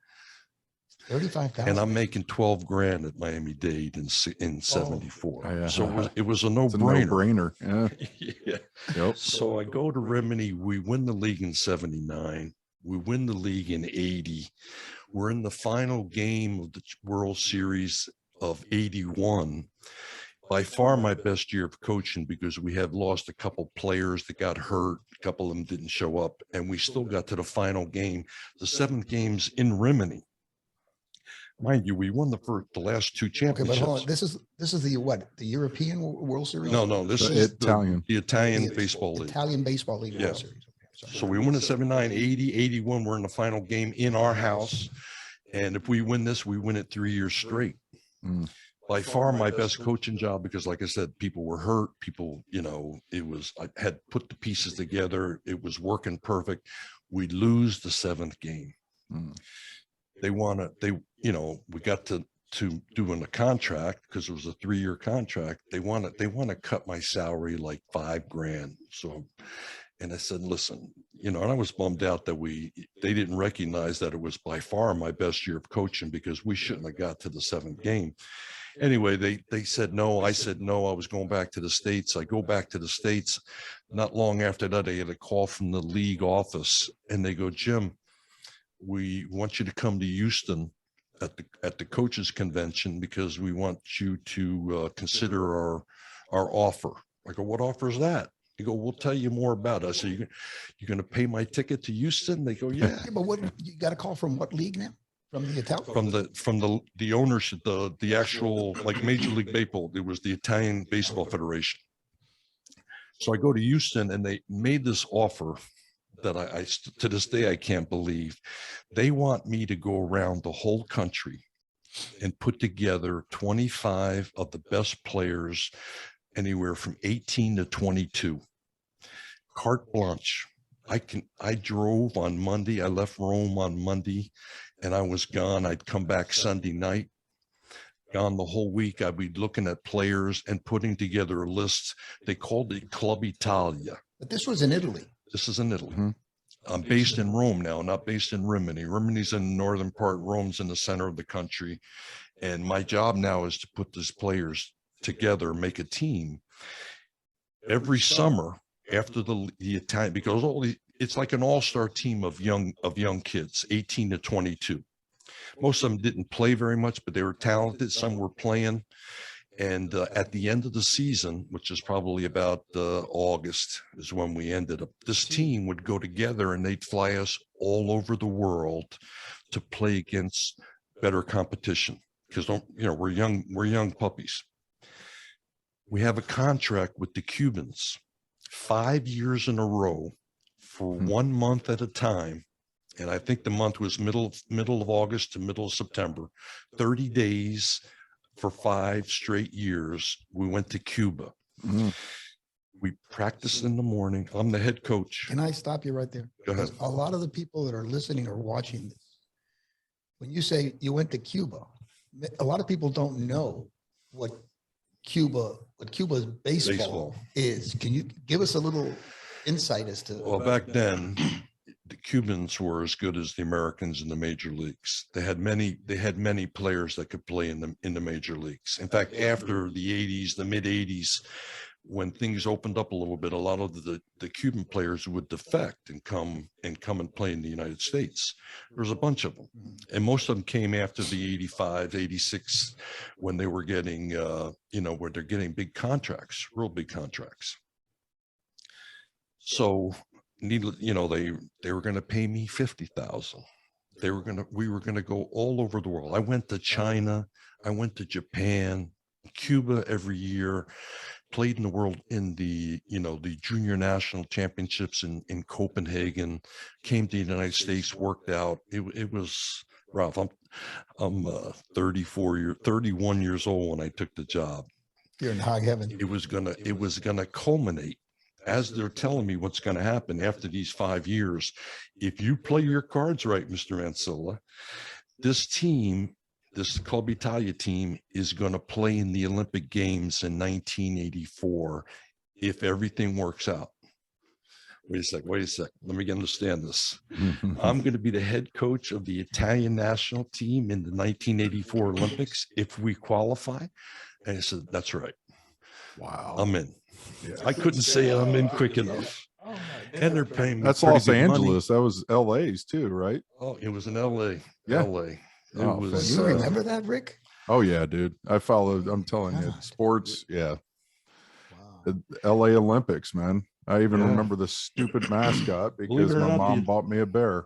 35,000. And I'm making 12 grand at Miami-Dade in 74. So it was a no-brainer. Yeah. Yep. So I go to Rimini. We win the league in 79. We win the league in 80. We're in the final game of the World Series of 81. By far my best year of coaching, because we had lost a couple players that got hurt. A couple of them didn't show up, and we still got to the final game. The 7th game's in Rimini. Mind you, we won the last 2 championships. Okay, but hold on. This is the what? The European World Series? No. This is Italian. The Italian Baseball League. Italian Baseball League World Series. Okay, so we win in 79, 80, 81. We're in the final game in our house. And if we win this, we win it 3 years straight. By far my best coaching job, because like I said, people were hurt. People, I had put the pieces together. It was working perfect. We lose the 7th game. We got to doing a contract, because it was a 3-year contract. They want to cut my salary like $5 grand. So, and I said, listen, and I was bummed out that they didn't recognize that it was by far my best year of coaching, because we shouldn't have got to the 7th game. Anyway, they said no. I said no. I was going back to the States. I go back to the States. Not long after that, I had a call from the league office, and they go, Jim, we want you to come to Houston at the coaches convention, because we want you to consider our offer. I go, what offer is that? They go, we'll tell you more about it. I said, you're going to pay my ticket to Houston? They go, yeah. But what, you got a call from what league now? From the Italian? From the ownership, the actual, like Major League Baseball. It was the Italian Baseball Federation. So I go to Houston, and they made this offer that I to this day I can't believe. They want me to go around the whole country and put together 25 of the best players, anywhere from 18 to 22. Carte blanche. I drove on Monday. I left Rome on Monday, and I was gone. I'd come back Sunday night. Gone the whole week. I'd be looking at players and putting together a list. They called it Club Italia. But this was in Italy. This is in Italy. I'm based in Rome now, not based in Rimini. Rimini's in the northern part. Rome's in the center of the country. And my job now is to put these players together, make a team. Every summer, after the Italian, because it's like an all-star team of young kids, 18 to 22. Most of them didn't play very much, but they were talented. Some were playing. And at the end of the season, which is probably about August, is when we ended up. This team would go together, and they'd fly us all over the world to play against better competition, because we're young puppies. We have a contract with the Cubans, 5 years in a row, for 1 month at a time. And I think the month was middle of August to middle of September, 30 days for 5 straight years. We went to Cuba. We practiced in the morning. I'm the head coach. Can I stop you right there? Go ahead. A lot of the people that are listening or watching this, when you say you went to Cuba, a lot of people don't know what Cuba's baseball is. Can you give us a little insight as to? Well, back then, the Cubans were as good as the Americans in the major leagues. They had many players that could play in the major leagues. In fact, after the 80s, the mid 80s, when things opened up a little bit, a lot of the Cuban players would defect and come and play in the United States. There's a bunch of them. And most of them came after the 85, 86, when they were getting, where they're getting big contracts, real big contracts. So, they were going to pay me $50,000. We were going to go all over the world. I went to China, I went to Japan, Cuba every year, played in the world in the junior national championships in Copenhagen, came to the United States, worked out. It was, Ralph, I'm 31 years old when I took the job. You're in hog heaven. It was gonna culminate, as they're telling me what's going to happen after these 5 years. If you play your cards right, Mr. Mansilla, this team, this Club Italia team, is going to play in the Olympic Games in 1984 if everything works out. Wait a sec. Let me understand this. I'm going to be the head coach of the Italian national team in the 1984 Olympics if we qualify. And I said, that's right. Wow. I'm in. Yeah. I couldn't say I'm in quick enough. And they're paying me. That's pretty Los good Angeles. money. That was LA's too, right? Oh, it was in LA. Yeah. LA. Oh, was. You remember that, Rick? Oh yeah, dude. I followed. I'm telling you, God. sports. Yeah, Wow. the LA Olympics, man. I even Yeah. remember the stupid mascot Believe because it or my not, mom bought me a bear.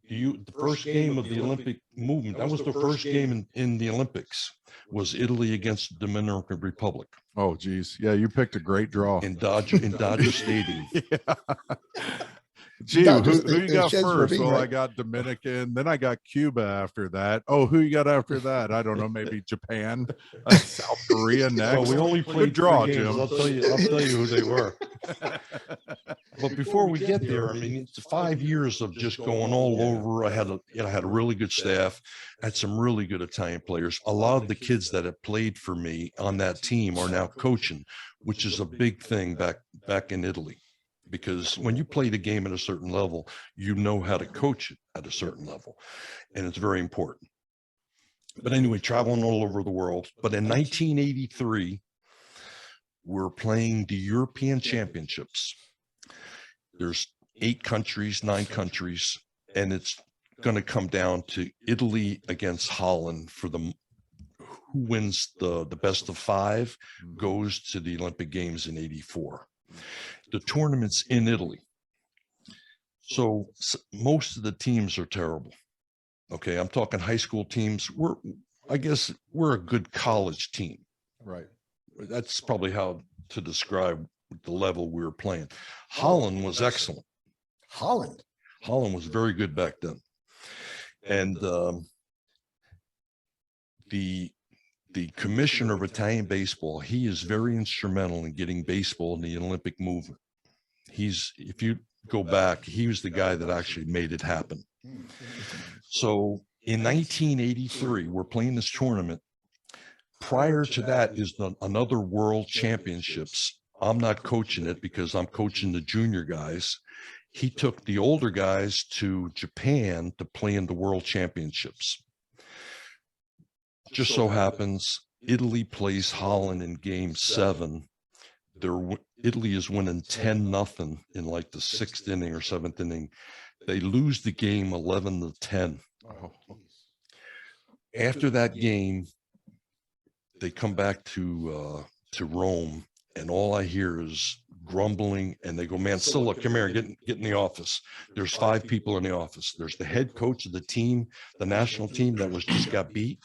The first game of the Olympic movement, that was the first game in the Olympics, was Italy against the Dominican Republic Oh, geez. Yeah, you picked a great draw. in Dodger Stadium. Yeah. Gee, Dodgers, who you it got sheds for first? me, Well, right? I got Dominican, then I got Cuba after that. Oh, who you got after that? I don't know, maybe Japan, South Korea next. Well, we only Good played draw, 3 games. Jim. I'll tell you who they were. But before we get there, I mean, it's 5 years of just going all over. I had a really good staff. I had some really good Italian players. A lot of the kids that have played for me on that team are now coaching, which is a big thing back in Italy. Because when you play the game at a certain level, you know how to coach it at a certain level. And it's very important. But anyway, traveling all over the world. But in 1983, we're playing the European Championships. There's 9 countries, and it's going to come down to Italy against Holland for who wins the best of 5 goes to the Olympic Games in 84. The tournament's in Italy. So most of the teams are terrible. Okay, I'm talking high school teams. I guess we're a good college team. Right. That's probably how to describe the level we were playing. Holland was excellent. Holland was very good back then. And the commissioner of Italian baseball, he is very instrumental in getting baseball in the Olympic movement. If you go back, he was the guy that actually made it happen. So in 1983, we're playing this tournament. Prior to that is another World Championships. I'm not coaching it because I'm coaching the junior guys. He took the older guys to Japan to play in the World Championships. Just so happens, Italy plays Holland in Game 7. Italy is winning 10-0 in like the 6th inning or 7th inning. They lose the game 11-10. Oh. After that game, they come back to Rome, and all I hear is grumbling, and they go, Mansilla, come here, get in the office. There's 5 people in the office. There's the head coach of the team, the national team that just got beat,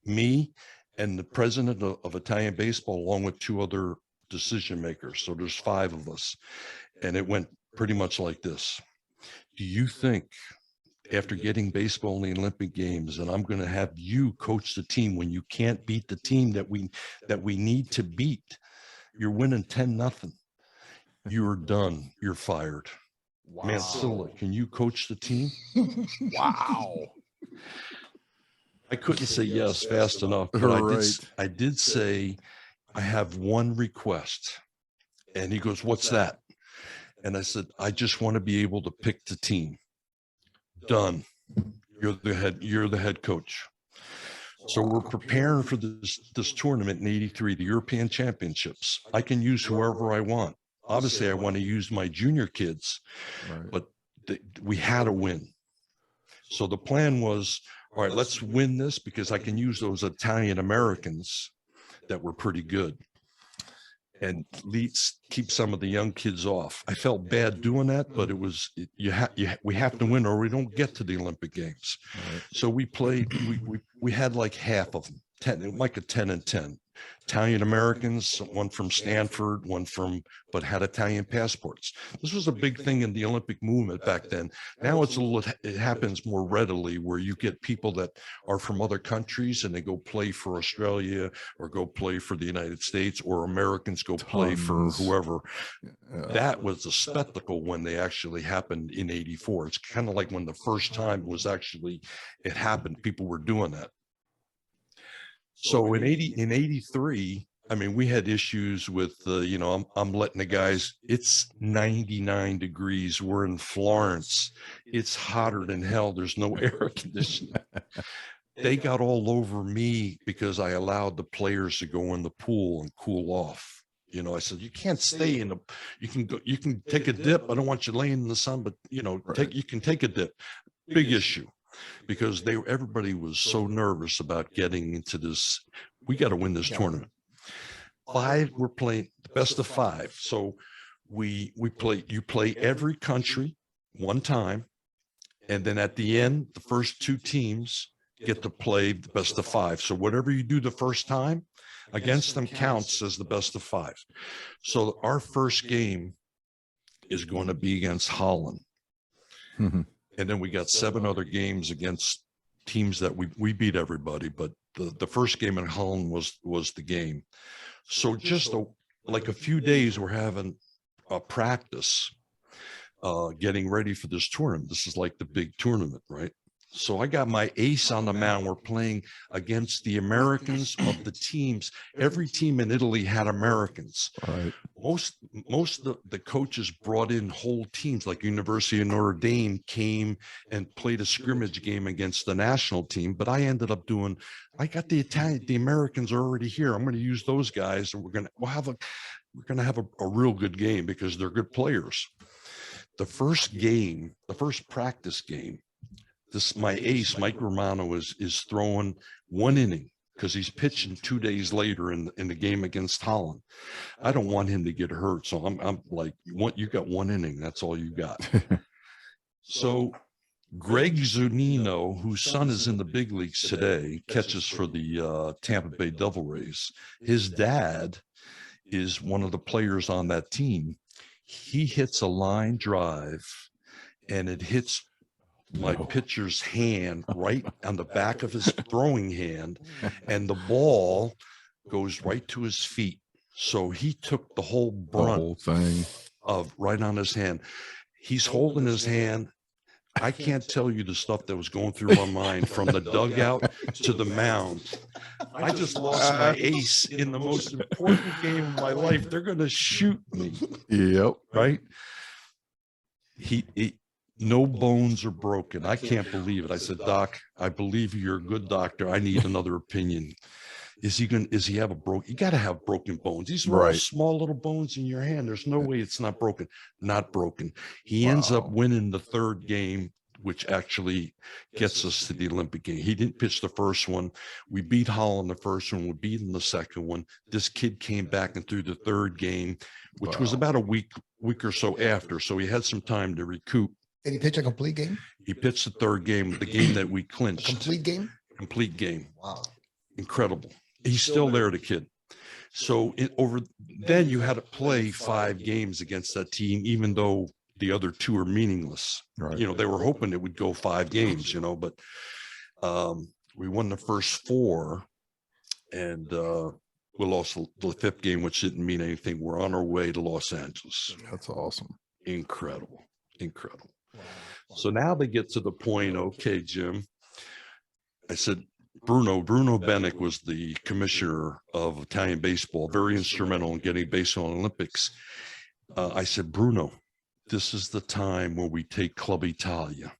me, and the president of Italian baseball, along with 2 other decision makers. So there's 5 of us. And it went pretty much like this. Do you think after getting baseball in the Olympic Games, and I'm going to have you coach the team when you can't beat the team that we need to beat? You're winning 10-0. You're done. You're fired. Wow. Mansilla, can you coach the team? Wow. I couldn't say yes fast enough, but I did say, I have one request. And he goes, what's that? And I said, I just want to be able to pick the team. Done. You're the head coach. So we're preparing for this tournament in '83, the European Championships. I can use whoever I want. Obviously, I want to use my junior kids, but we had to win. So the plan was, all right, let's win this because I can use those Italian Americans that were pretty good, and keep some of the young kids off. I felt bad doing that, but we have to win or we don't get to the Olympic Games. Right. So we played. We had like half of them, like a 10 and 10. Italian Americans, one from Stanford, but had Italian passports. This was a big thing in the Olympic movement back then. Now it happens more readily where you get people that are from other countries and they go play for Australia or go play for the United States, or Americans go play for whoever. That was a spectacle when they actually happened in '84. It's kind of like when the first time it happened, people were doing that. So in '83, I mean, we had issues with, I'm letting the guys, it's 99 degrees. We're in Florence. It's hotter than hell. There's no air conditioning. They got all over me because I allowed the players to go in the pool and cool off. I said, you can't stay you can take a dip. I don't want you laying in the sun, but you can take a dip. Big issue. Because everybody was so nervous about getting into this. We got to win this tournament. We're playing the best of 5. So you play every country one time. And then at the end, the first 2 teams get to play the best of 5. So whatever you do the first time against them counts as the best of 5. So our first game is going to be against Holland. Mm-hmm. And then we got 7 other games against teams that we beat everybody. But the first game in Holland was the game. So just like a few days, we're having a practice, getting ready for this tournament. This is like the big tournament, right? So I got my ace on the mound. We're playing against the Americans of the teams. Every team in Italy had Americans. Right. Most of the coaches brought in whole teams, like University of Notre Dame came and played a scrimmage game against the national team. But I ended up I got the Americans are already here. I'm going to use those guys, and we're going to have a real good game because they're good players. The first practice game, my ace, Mike Romano, is throwing 1 inning because he's pitching 2 days later in the game against Holland. I don't want him to get hurt, so I'm like, you got 1 inning. That's all you got. So Greg Zunino, whose son is in the big leagues today, catches for the Tampa Bay Devil Rays. His dad is one of the players on that team. He hits a line drive, and it hits my pitcher's hand right on the back of his throwing hand, and the ball goes right to his feet. So he took the whole brunt thing of right on his hand. He's holding his hand. I can't tell you the stuff that was going through my mind from the dugout to the mound. I just lost my ace in the most important game of my life. They're going to shoot me. Yep. Right? No bones are broken. I can't believe it. I said, Doc, I believe you're a good doctor. I need another opinion. Does he have you got to have broken bones. These are all small little bones in your hand. There's no way it's not broken. Not broken. He ends up winning the 3rd game, which actually gets us to the Olympic game. He didn't pitch the first one. We beat Holland the first one. We beat him the second one. This kid came back and threw the 3rd game, which was about a week or so after. So he had some time to recoup. Did he pitch a complete game? He pitched the 3rd game, the game that we clinched. Complete game? Complete game. Wow. Incredible. He's still there, the kid. So then you had to play 5 games against that team, even though the other 2 are meaningless. Right. They were hoping it would go 5 games, but we won the first 4, and we lost the 5th game, which didn't mean anything. We're on our way to Los Angeles. That's awesome. Incredible. Wow. So now they get to the point, okay, Jim, I said, Bruno Benick was the commissioner of Italian baseball, very instrumental in getting baseball Olympics. I said, Bruno, this is the time where we take Club Italia.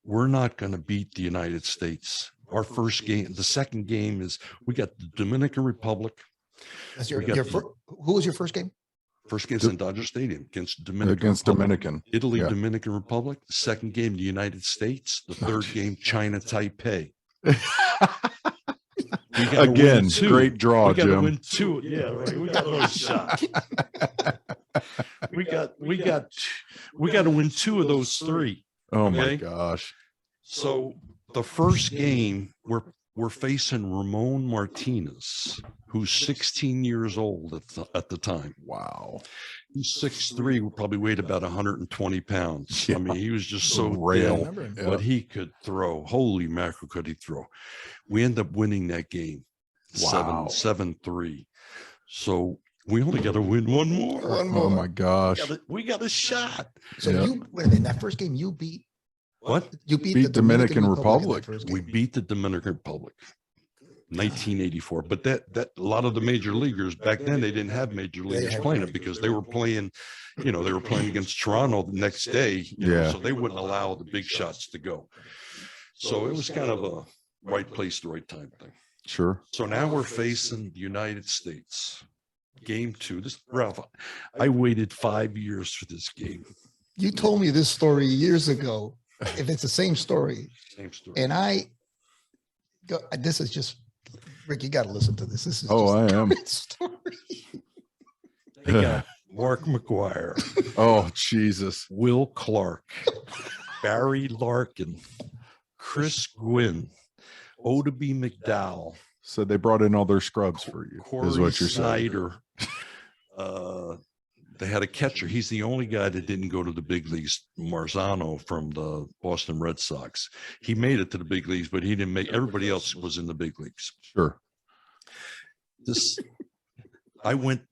We're not going to beat the United States. Our first game, the second game is we got the Dominican Republic. That's who was your first game? First game is in Dodger Stadium against Dominican. Italy, yeah. Dominican Republic. The second game, the United States. The third game, China, Taipei. Again, great draw, we got to Jim. win 2. Yeah, right. We got no shot. we got to win 2 of those 3. Oh my gosh. So the first game, we're facing Ramon Martinez, who's 16 years old at the time. Wow. He's 6'3", probably weighed about 120 pounds. Yeah. I mean, he was just so rail, but he could throw. Holy mackerel, could he throw? We end up winning that game. Wow. 7-3. So we only got to win one more. Oh my gosh. We got a shot. So in that first game, you beat what? You beat the Dominican Republic. We beat the Dominican Republic. 1984, but that a lot of the major leaguers back then, they didn't have major leaguers playing it because they were playing, they were playing against Toronto the next day, so they wouldn't allow the big shots to go. So it was kind of a right place, the right time thing. Sure. So now we're facing the United States. Game 2. This, Ralph, I waited 5 years for this game. You told me this story years ago. If it's the same story, and this is just, Rick, you got to listen to this. This is I am. Story. They got Mark McGuire. Oh, Jesus. Will Clark, Barry Larkin, Chris Gwynn, Odeby McDowell. So they brought in all their scrubs for you, Corey is what you're Snyder. They had a catcher. He's the only guy that didn't go to the big leagues, Marzano from the Boston Red Sox. He made it to the big leagues, but he didn't make, everybody else was in the big leagues. Sure.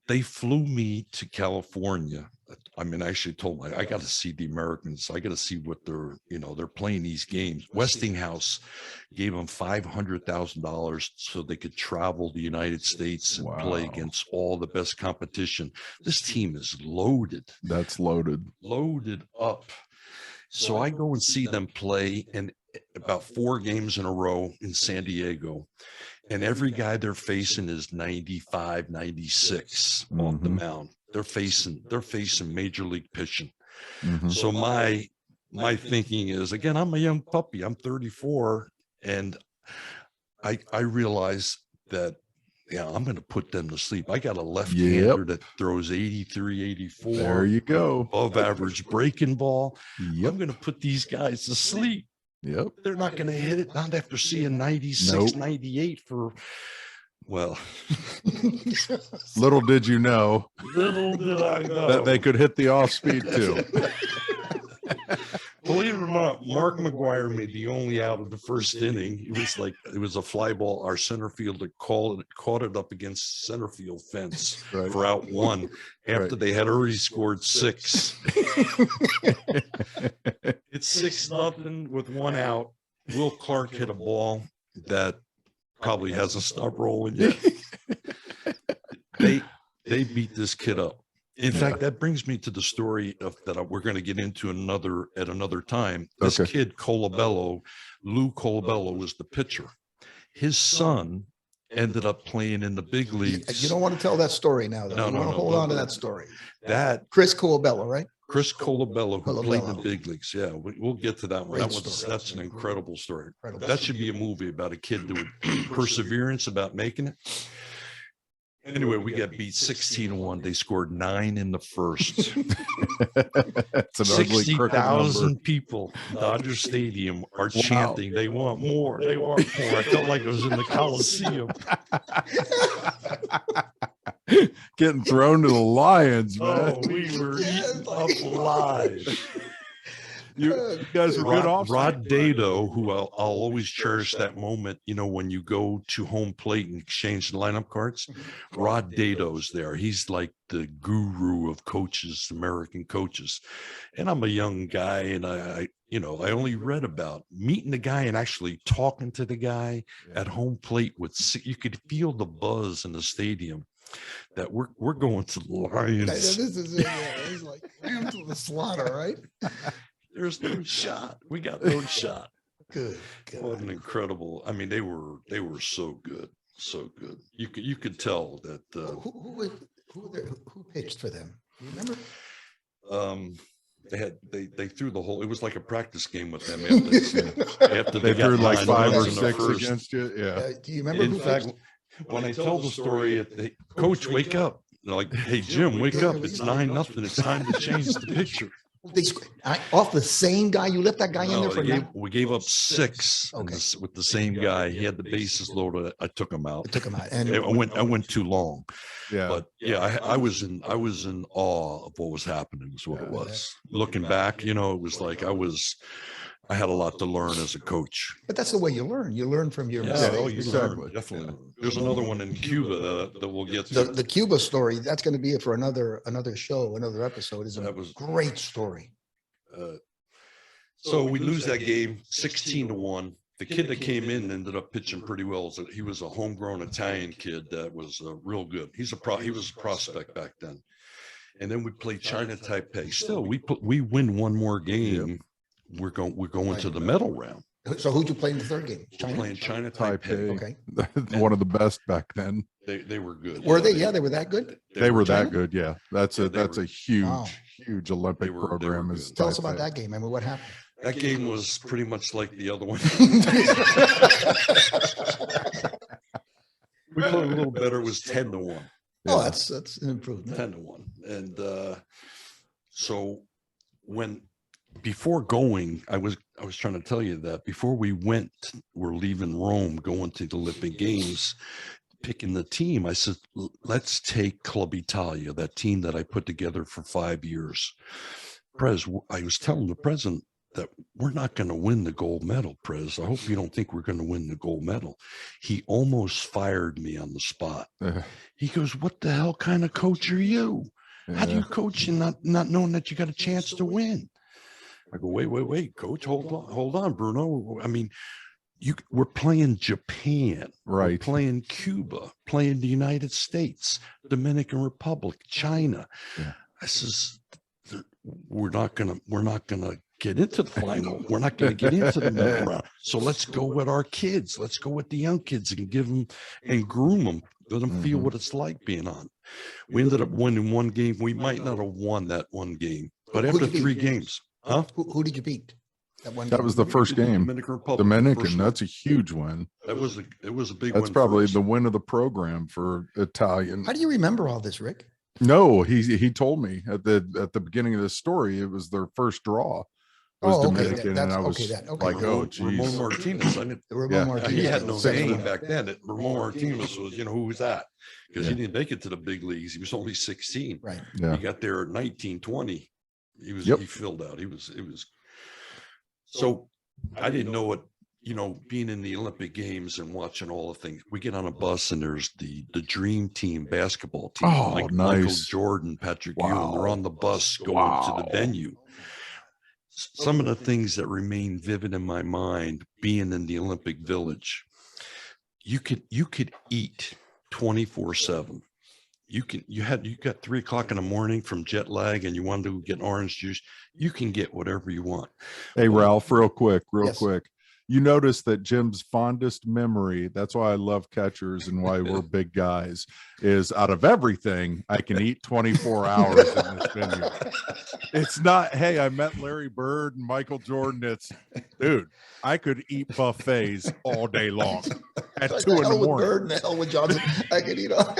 They flew me to California. I mean, I actually told me, I got to see the Americans. I got to see what they're playing these games. Westinghouse gave them $500,000 so they could travel the United States and play against all the best competition. This team is loaded. That's loaded. Loaded up. So I go and see them play, and about 4 games in a row in San Diego. And every guy they're facing is 95, 96 off the mound. They're facing major league pitching. So my thinking is, again, I'm a young puppy. I'm 34, and I realize that I'm going to put them to sleep. I got a left-hander that throws 83, 84. There you go. Above average breaking ball. I'm going to put these guys to sleep. Yep. They're not going to hit it, not after seeing 96, 98 for, little did you know. Little did I know. That they could hit the off speed too. Believe it or not, Mark McGuire made the only out of the first inning. It was a fly ball. Our center fielder caught it up against center field fence for out 1 after they had already scored 6. It's 6-0 with 1 out. Will Clark hit a ball that probably hasn't stopped rolling yet. They beat this kid up. In fact, that brings me to the story that we're going to get into at another time. This kid, Lou Colabello, was the pitcher. His son ended up playing in the big leagues. You don't want to tell that story now, though. No, hold on to that story. Chris Colabello, right? Chris Colabello, who played in the big leagues. Yeah, we'll get to that one. That's an incredible story. That should be a movie about a kid doing perseverance, about making it. Anyway, we got beat 16-1. They scored 9 in the first. It's an ugly 60,000 people, Dodger Stadium, are chanting, "They want more. They want more." I felt like I was in the Coliseum. Getting thrown to the lions, man. Oh, we were eaten up alive. You guys were good off. Rod Dado, who I'll always cherish that moment, when you go to home plate and exchange the lineup cards. Rod Dado's there. He's like the guru of coaches, American coaches. And I'm a young guy, and I only read about meeting the guy and actually talking to the guy at home plate you could feel the buzz in the stadium. that we're going to the Lions. This is it. Yeah. It's like lamb to the slaughter, right? There's no shot. We got no shot. Good. What an incredible! I mean, they were so good, so good. You could tell that. Who pitched for them? Do you remember? They threw the whole. It was like a practice game with them. After They threw like 5 or 6 first. against you. Yeah. Do you remember? In fact, when I tell the story, Coach, wake up! They're like, hey Jim, wake up! It's 9-0. It's time to change the picture. Off the same guy, you left that guy in there for we gave up 6 Okay. with the same guy. He had the bases loaded. I took him out. And I went too long. Yeah. But yeah, I was in awe of what was happening. Is what it was. Looking back, it was like I had a lot to learn as a coach. But that's the way you learn. You learn from your mistakes. Exactly. Definitely. There's another one in Cuba that we'll get to. The Cuba story, that's going to be it for another show, another episode. Is a great story. So we lose that game 16-1. The kid that came in ended up pitching pretty well. So he was a homegrown Italian kid that was real good. He was a prospect back then. And then we played China Taipei. Still, we win one more game. Yep. We're going to the medal round. So who'd you play in the third game? We're playing China Taipei. Okay. One of the best back then. They were good. Were they? Yeah, they were that good. They were that good. Yeah. That's a huge Olympic program. Tell us about that game. I mean, what happened? That game was pretty much like the other one. We played a little better. It was 10-1. Oh, that's an improvement. 10-1. And so before going, I was trying to tell you that before we're leaving Rome, going to the Olympic Games, picking the team, I said, let's take Club Italia, that team that I put together for 5 years. I was telling the president that we're not going to win the gold medal, Prez. I hope you don't think we're going to win the gold medal. He almost fired me on the spot. He goes, what the hell kind of coach are you? How do you coach and not knowing that you got a chance to win? I go, wait, coach, hold on, Bruno. I mean, we're playing Japan, right? We're playing Cuba, playing the United States, Dominican Republic, China. Yeah. I says, we're not gonna get into the final. We're not gonna get into the middle round. So let's go with our kids. Let's go with the young kids and give them and groom them. Let them feel what it's like being on. We ended up winning one game. We might not have won that one game, but after 3 games. Huh? Who did you beat? That was the first game. Dominican Republic. Dominican. That's a huge win. It was a big win. That's probably the win of the program for Italian. How do you remember all this, Rick? No, he told me at the beginning of this story. It was their first draw. It was Dominican, and I was like, oh, geez. Ramon Martinez. Martinez. He had no name back then. Ramon Martinez was, who was that? Because he didn't make it to the big leagues. He was only 16. Right. Yeah. He got there at 19, 20. He filled out. It was. So I didn't know it, being in the Olympic Games and watching all the things. We get on a bus and there's the dream team basketball team. Oh, like nice. Michael Jordan, Patrick Ewing. They're on the bus going to the venue. Some of the things that remain vivid in my mind, being in the Olympic Village, you could eat 24/7. You got 3 o'clock in the morning from jet lag and you wanted to get orange juice. You can get whatever you want. Hey, Ralph, real quick. You notice that Jim's fondest memory, that's why I love catchers and why we're big guys, is out of everything, I can eat 24 hours in this venue. It's not, hey, I met Larry Bird and Michael Jordan. It's, dude, I could eat buffets all day long at 2 in the morning. Bird and the hell with Johnson. I could eat all.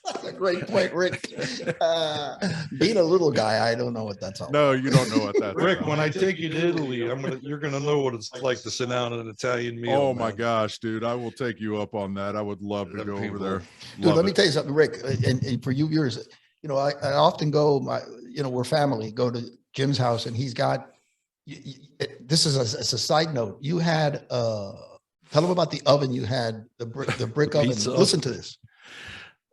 That's a great point, Rick. Being a little guy, I don't know what that's all about. No, you don't know what that's Rick, about. when I take you to Italy, you're gonna know what it's like to sit down at an Italian meal. Oh my gosh, dude, I will take you up on that. I would love to go over there. Dude, let me tell you something, Rick, and for you viewers, I often go, we're family, go to Jim's house, and he's got, this is a side note, you had, tell him about the oven you had, the brick oven. Listen to this.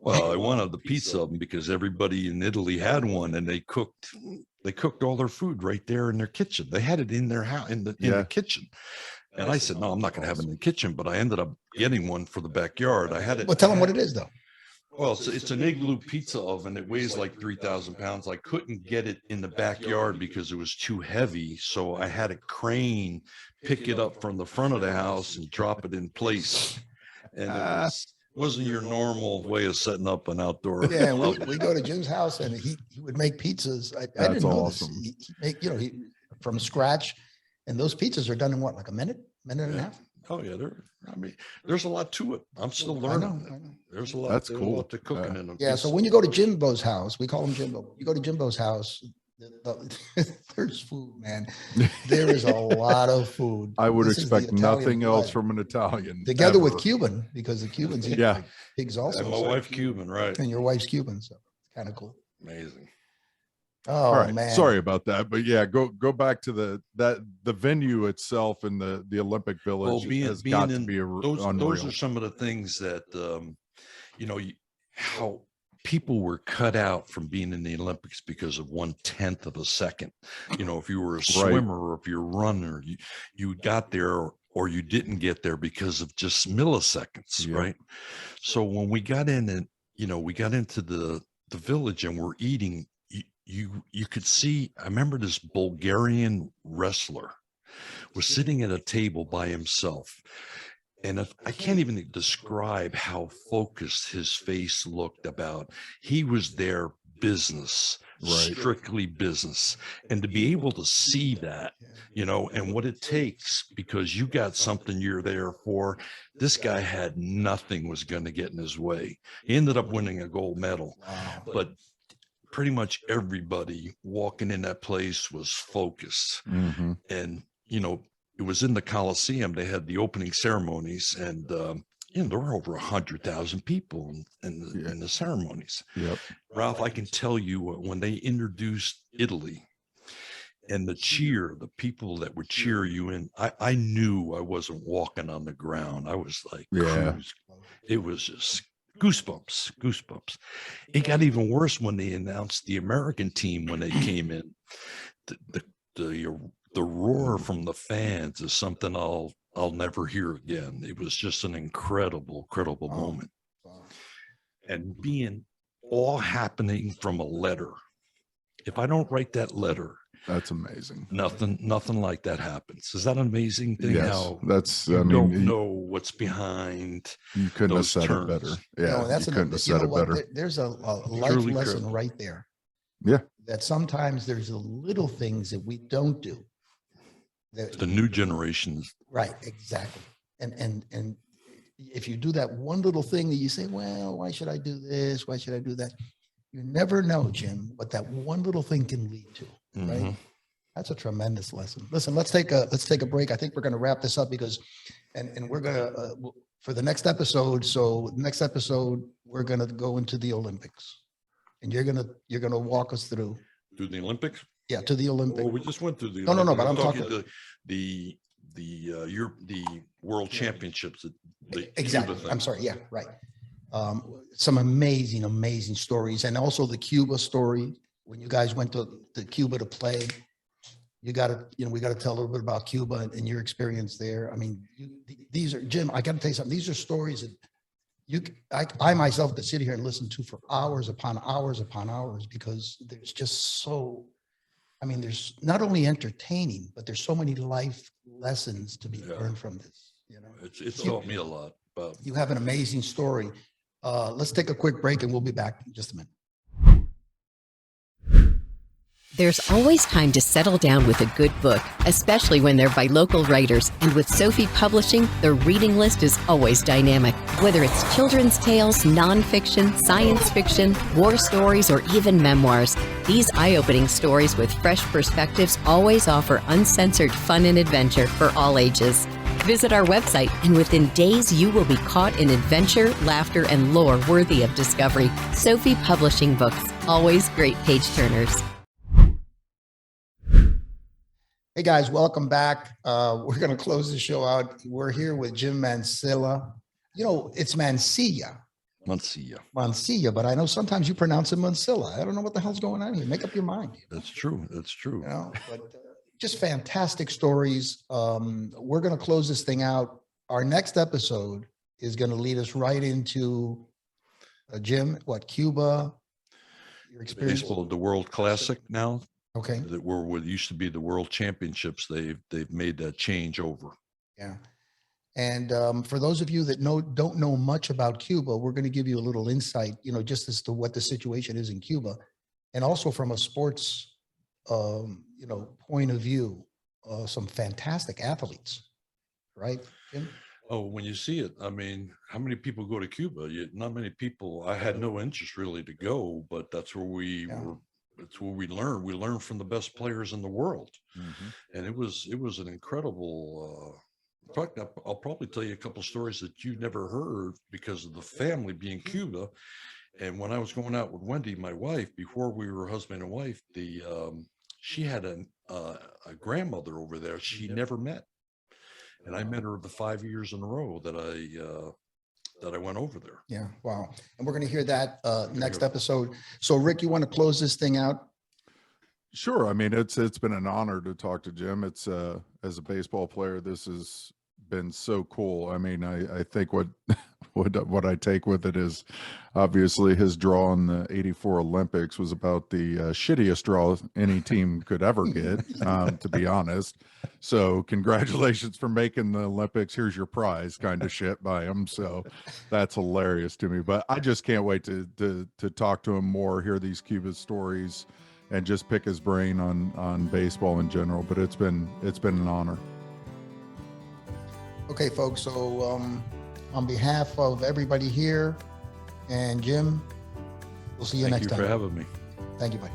Well, I wanted the pizza oven because everybody in Italy had one, and they cooked all their food right there in their kitchen. They had it in their house in the kitchen. And I said, no, I'm not going to have it in the kitchen, but I ended up getting one for the backyard. I had it. Well, tell them what it is, though. Well, it's an igloo pizza oven. It weighs like 3,000 pounds. I couldn't get it in the backyard because it was too heavy. So I had a crane pick it up from the front of the house and drop it in place. And wasn't your normal way of setting up an outdoor. Yeah, we go to Jim's house and he would make pizzas. I didn't know awesome. this. He make, he from scratch, and those pizzas are done in what, like a minute and a half? Oh yeah, there's a lot to it. I'm still learning. I know. There's a lot. That's there's cool. A lot to cooking in them. Yeah. So when you go to Jimbo's house, we call him Jimbo. You go to Jimbo's house, there's food, man. There is a lot of food. I would This is the expect Italian nothing else blood. from an Italian. Together with ever. Cuban, because the Cubans eat Yeah. like pigs also. And my wife Cuban, right? And your wife's Cuban, so it's kind of cool. Amazing. Oh All right, man. sorry about that, but yeah, go back to the venue itself and the Olympic Village has got to be those unreal. are some of the things that how people were cut out from being in the Olympics because of 1/10 of a second. If you were a swimmer or if you're a runner, you got there or you didn't get there because of just milliseconds, Yeah. right? So when we got in and we got into the village and we're eating, you could see. I remember this Bulgarian wrestler was sitting at a table by himself. And I can't even describe how focused his face looked about. He was there business, Right. strictly business. And to be able to see that, and what it takes, because you got something you're there for. This guy had nothing was going to get in his way. He ended up winning a gold medal. Wow. But pretty much everybody walking in that place was focused. Mhm. And, it was in the Coliseum. They had the opening ceremonies, and there were over 100,000 people in the ceremonies. Yep. Ralph, I can tell you when they introduced Italy and the cheer, the people that would cheer you in, I knew I wasn't walking on the ground. I was like, Yeah. it was just goosebumps. It got even worse when they announced the American team when they came in. The roar from the fans is something I'll never hear again. It was just an incredible moment. And being all happening from a letter. If I don't write that letter, That's amazing. nothing like that happens. Is that an amazing thing? Yes, How that's. you I mean, don't know what's behind. you couldn't have those said terms. it better. Yeah, That's you couldn't have said it better. There's a life Truly lesson critical. right there. Yeah. That sometimes there's the little things that we don't do. The new generations. Right, exactly. And if you do that one little thing that you say, well, why should I do this? Why should I do that? You never know, Jim, what that one little thing can lead to. Right. Mhm. That's a tremendous lesson. Listen, let's take a break. I think we're going to wrap this up because, and we're going to for the next episode. So next episode we're going to go into the Olympics, and you're gonna walk us through. Do the Olympics? Yeah, to the Olympics. Well, we just went through the. No, Olympics. but I'm talking talking- the World Championships. The Exactly. Cuba thing. I'm sorry. Yeah, right. Some amazing stories, and also the Cuba story. When you guys went to Cuba to play, we got to tell a little bit about Cuba and your experience there. I mean, these are, Jim, I got to tell you something. These are stories that I myself could sit here and listen to for hours upon hours because there's just so, I mean, there's not only entertaining, but there's so many life lessons to be learned from this. It's taught me a lot. But You have an amazing story. Let's take a quick break and we'll be back in just a minute. There's always time to settle down with a good book, especially when they're by local writers. And with Sophie Publishing, the reading list is always dynamic. Whether it's children's tales, nonfiction, science fiction, war stories, or even memoirs, these eye-opening stories with fresh perspectives always offer uncensored fun and adventure for all ages. Visit our website, and within days you will be caught in adventure, laughter, and lore worthy of discovery. Sophie Publishing Books, always great page-turners. Hey guys, welcome back. We're going to close the show out. We're here with Jim Mansilla. It's Mansilla, Mansilla. but I know sometimes you pronounce it Mansilla. I don't know what the hell's going on here. Make up your mind. That's true. But just fantastic stories. We're going to close this thing out. Our next episode is going to lead us right into Jim, what, Cuba? Your experience? Baseball, the World Classic now, Okay. that were what used to be the World Championships. They've made that change over. Yeah. And for those of you that don't know much about Cuba, we're going to give you a little insight, just as to what the situation is in Cuba, and also from a sports, point of view, some fantastic athletes, right, Jim? Oh, when you see it, I mean, how many people go to Cuba? Not many people. I had no interest really to go, but that's where we were. It's where we learned. We learned from the best players in the world, and it was an incredible. In fact, I'll probably tell you a couple stories that you never heard because of the family being Cuba. And when I was going out with Wendy, my wife, before we were husband and wife, she had a grandmother over there she never met. And I met her the 5 years in a row that I went over there. Yeah. Wow. And we're going to hear that next episode. So Rick, you want to close this thing out? Sure. I mean, it's been an honor to talk to Jim. It's as a baseball player, this has been so cool. I mean, I think what I take with it is obviously his draw in the '84 Olympics was about the shittiest draw any team could ever get, to be honest. So congratulations for making the Olympics. Here's your prize kind of shit by him. So that's hilarious to me. But I just can't wait to talk to him more, hear these Cuba stories, and just pick his brain on baseball in general. But it's been an honor. Okay, folks. So on behalf of everybody here and Jim, we'll see you next time. Thank you for having me. Thank you, buddy.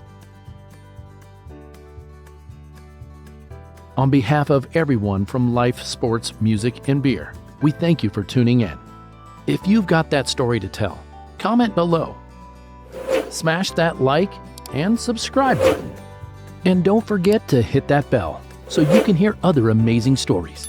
On behalf of everyone from Life, Sports, Music, and Beer, we thank you for tuning in. If you've got that story to tell, comment below. Smash that like and subscribe button. And don't forget to hit that bell so you can hear other amazing stories.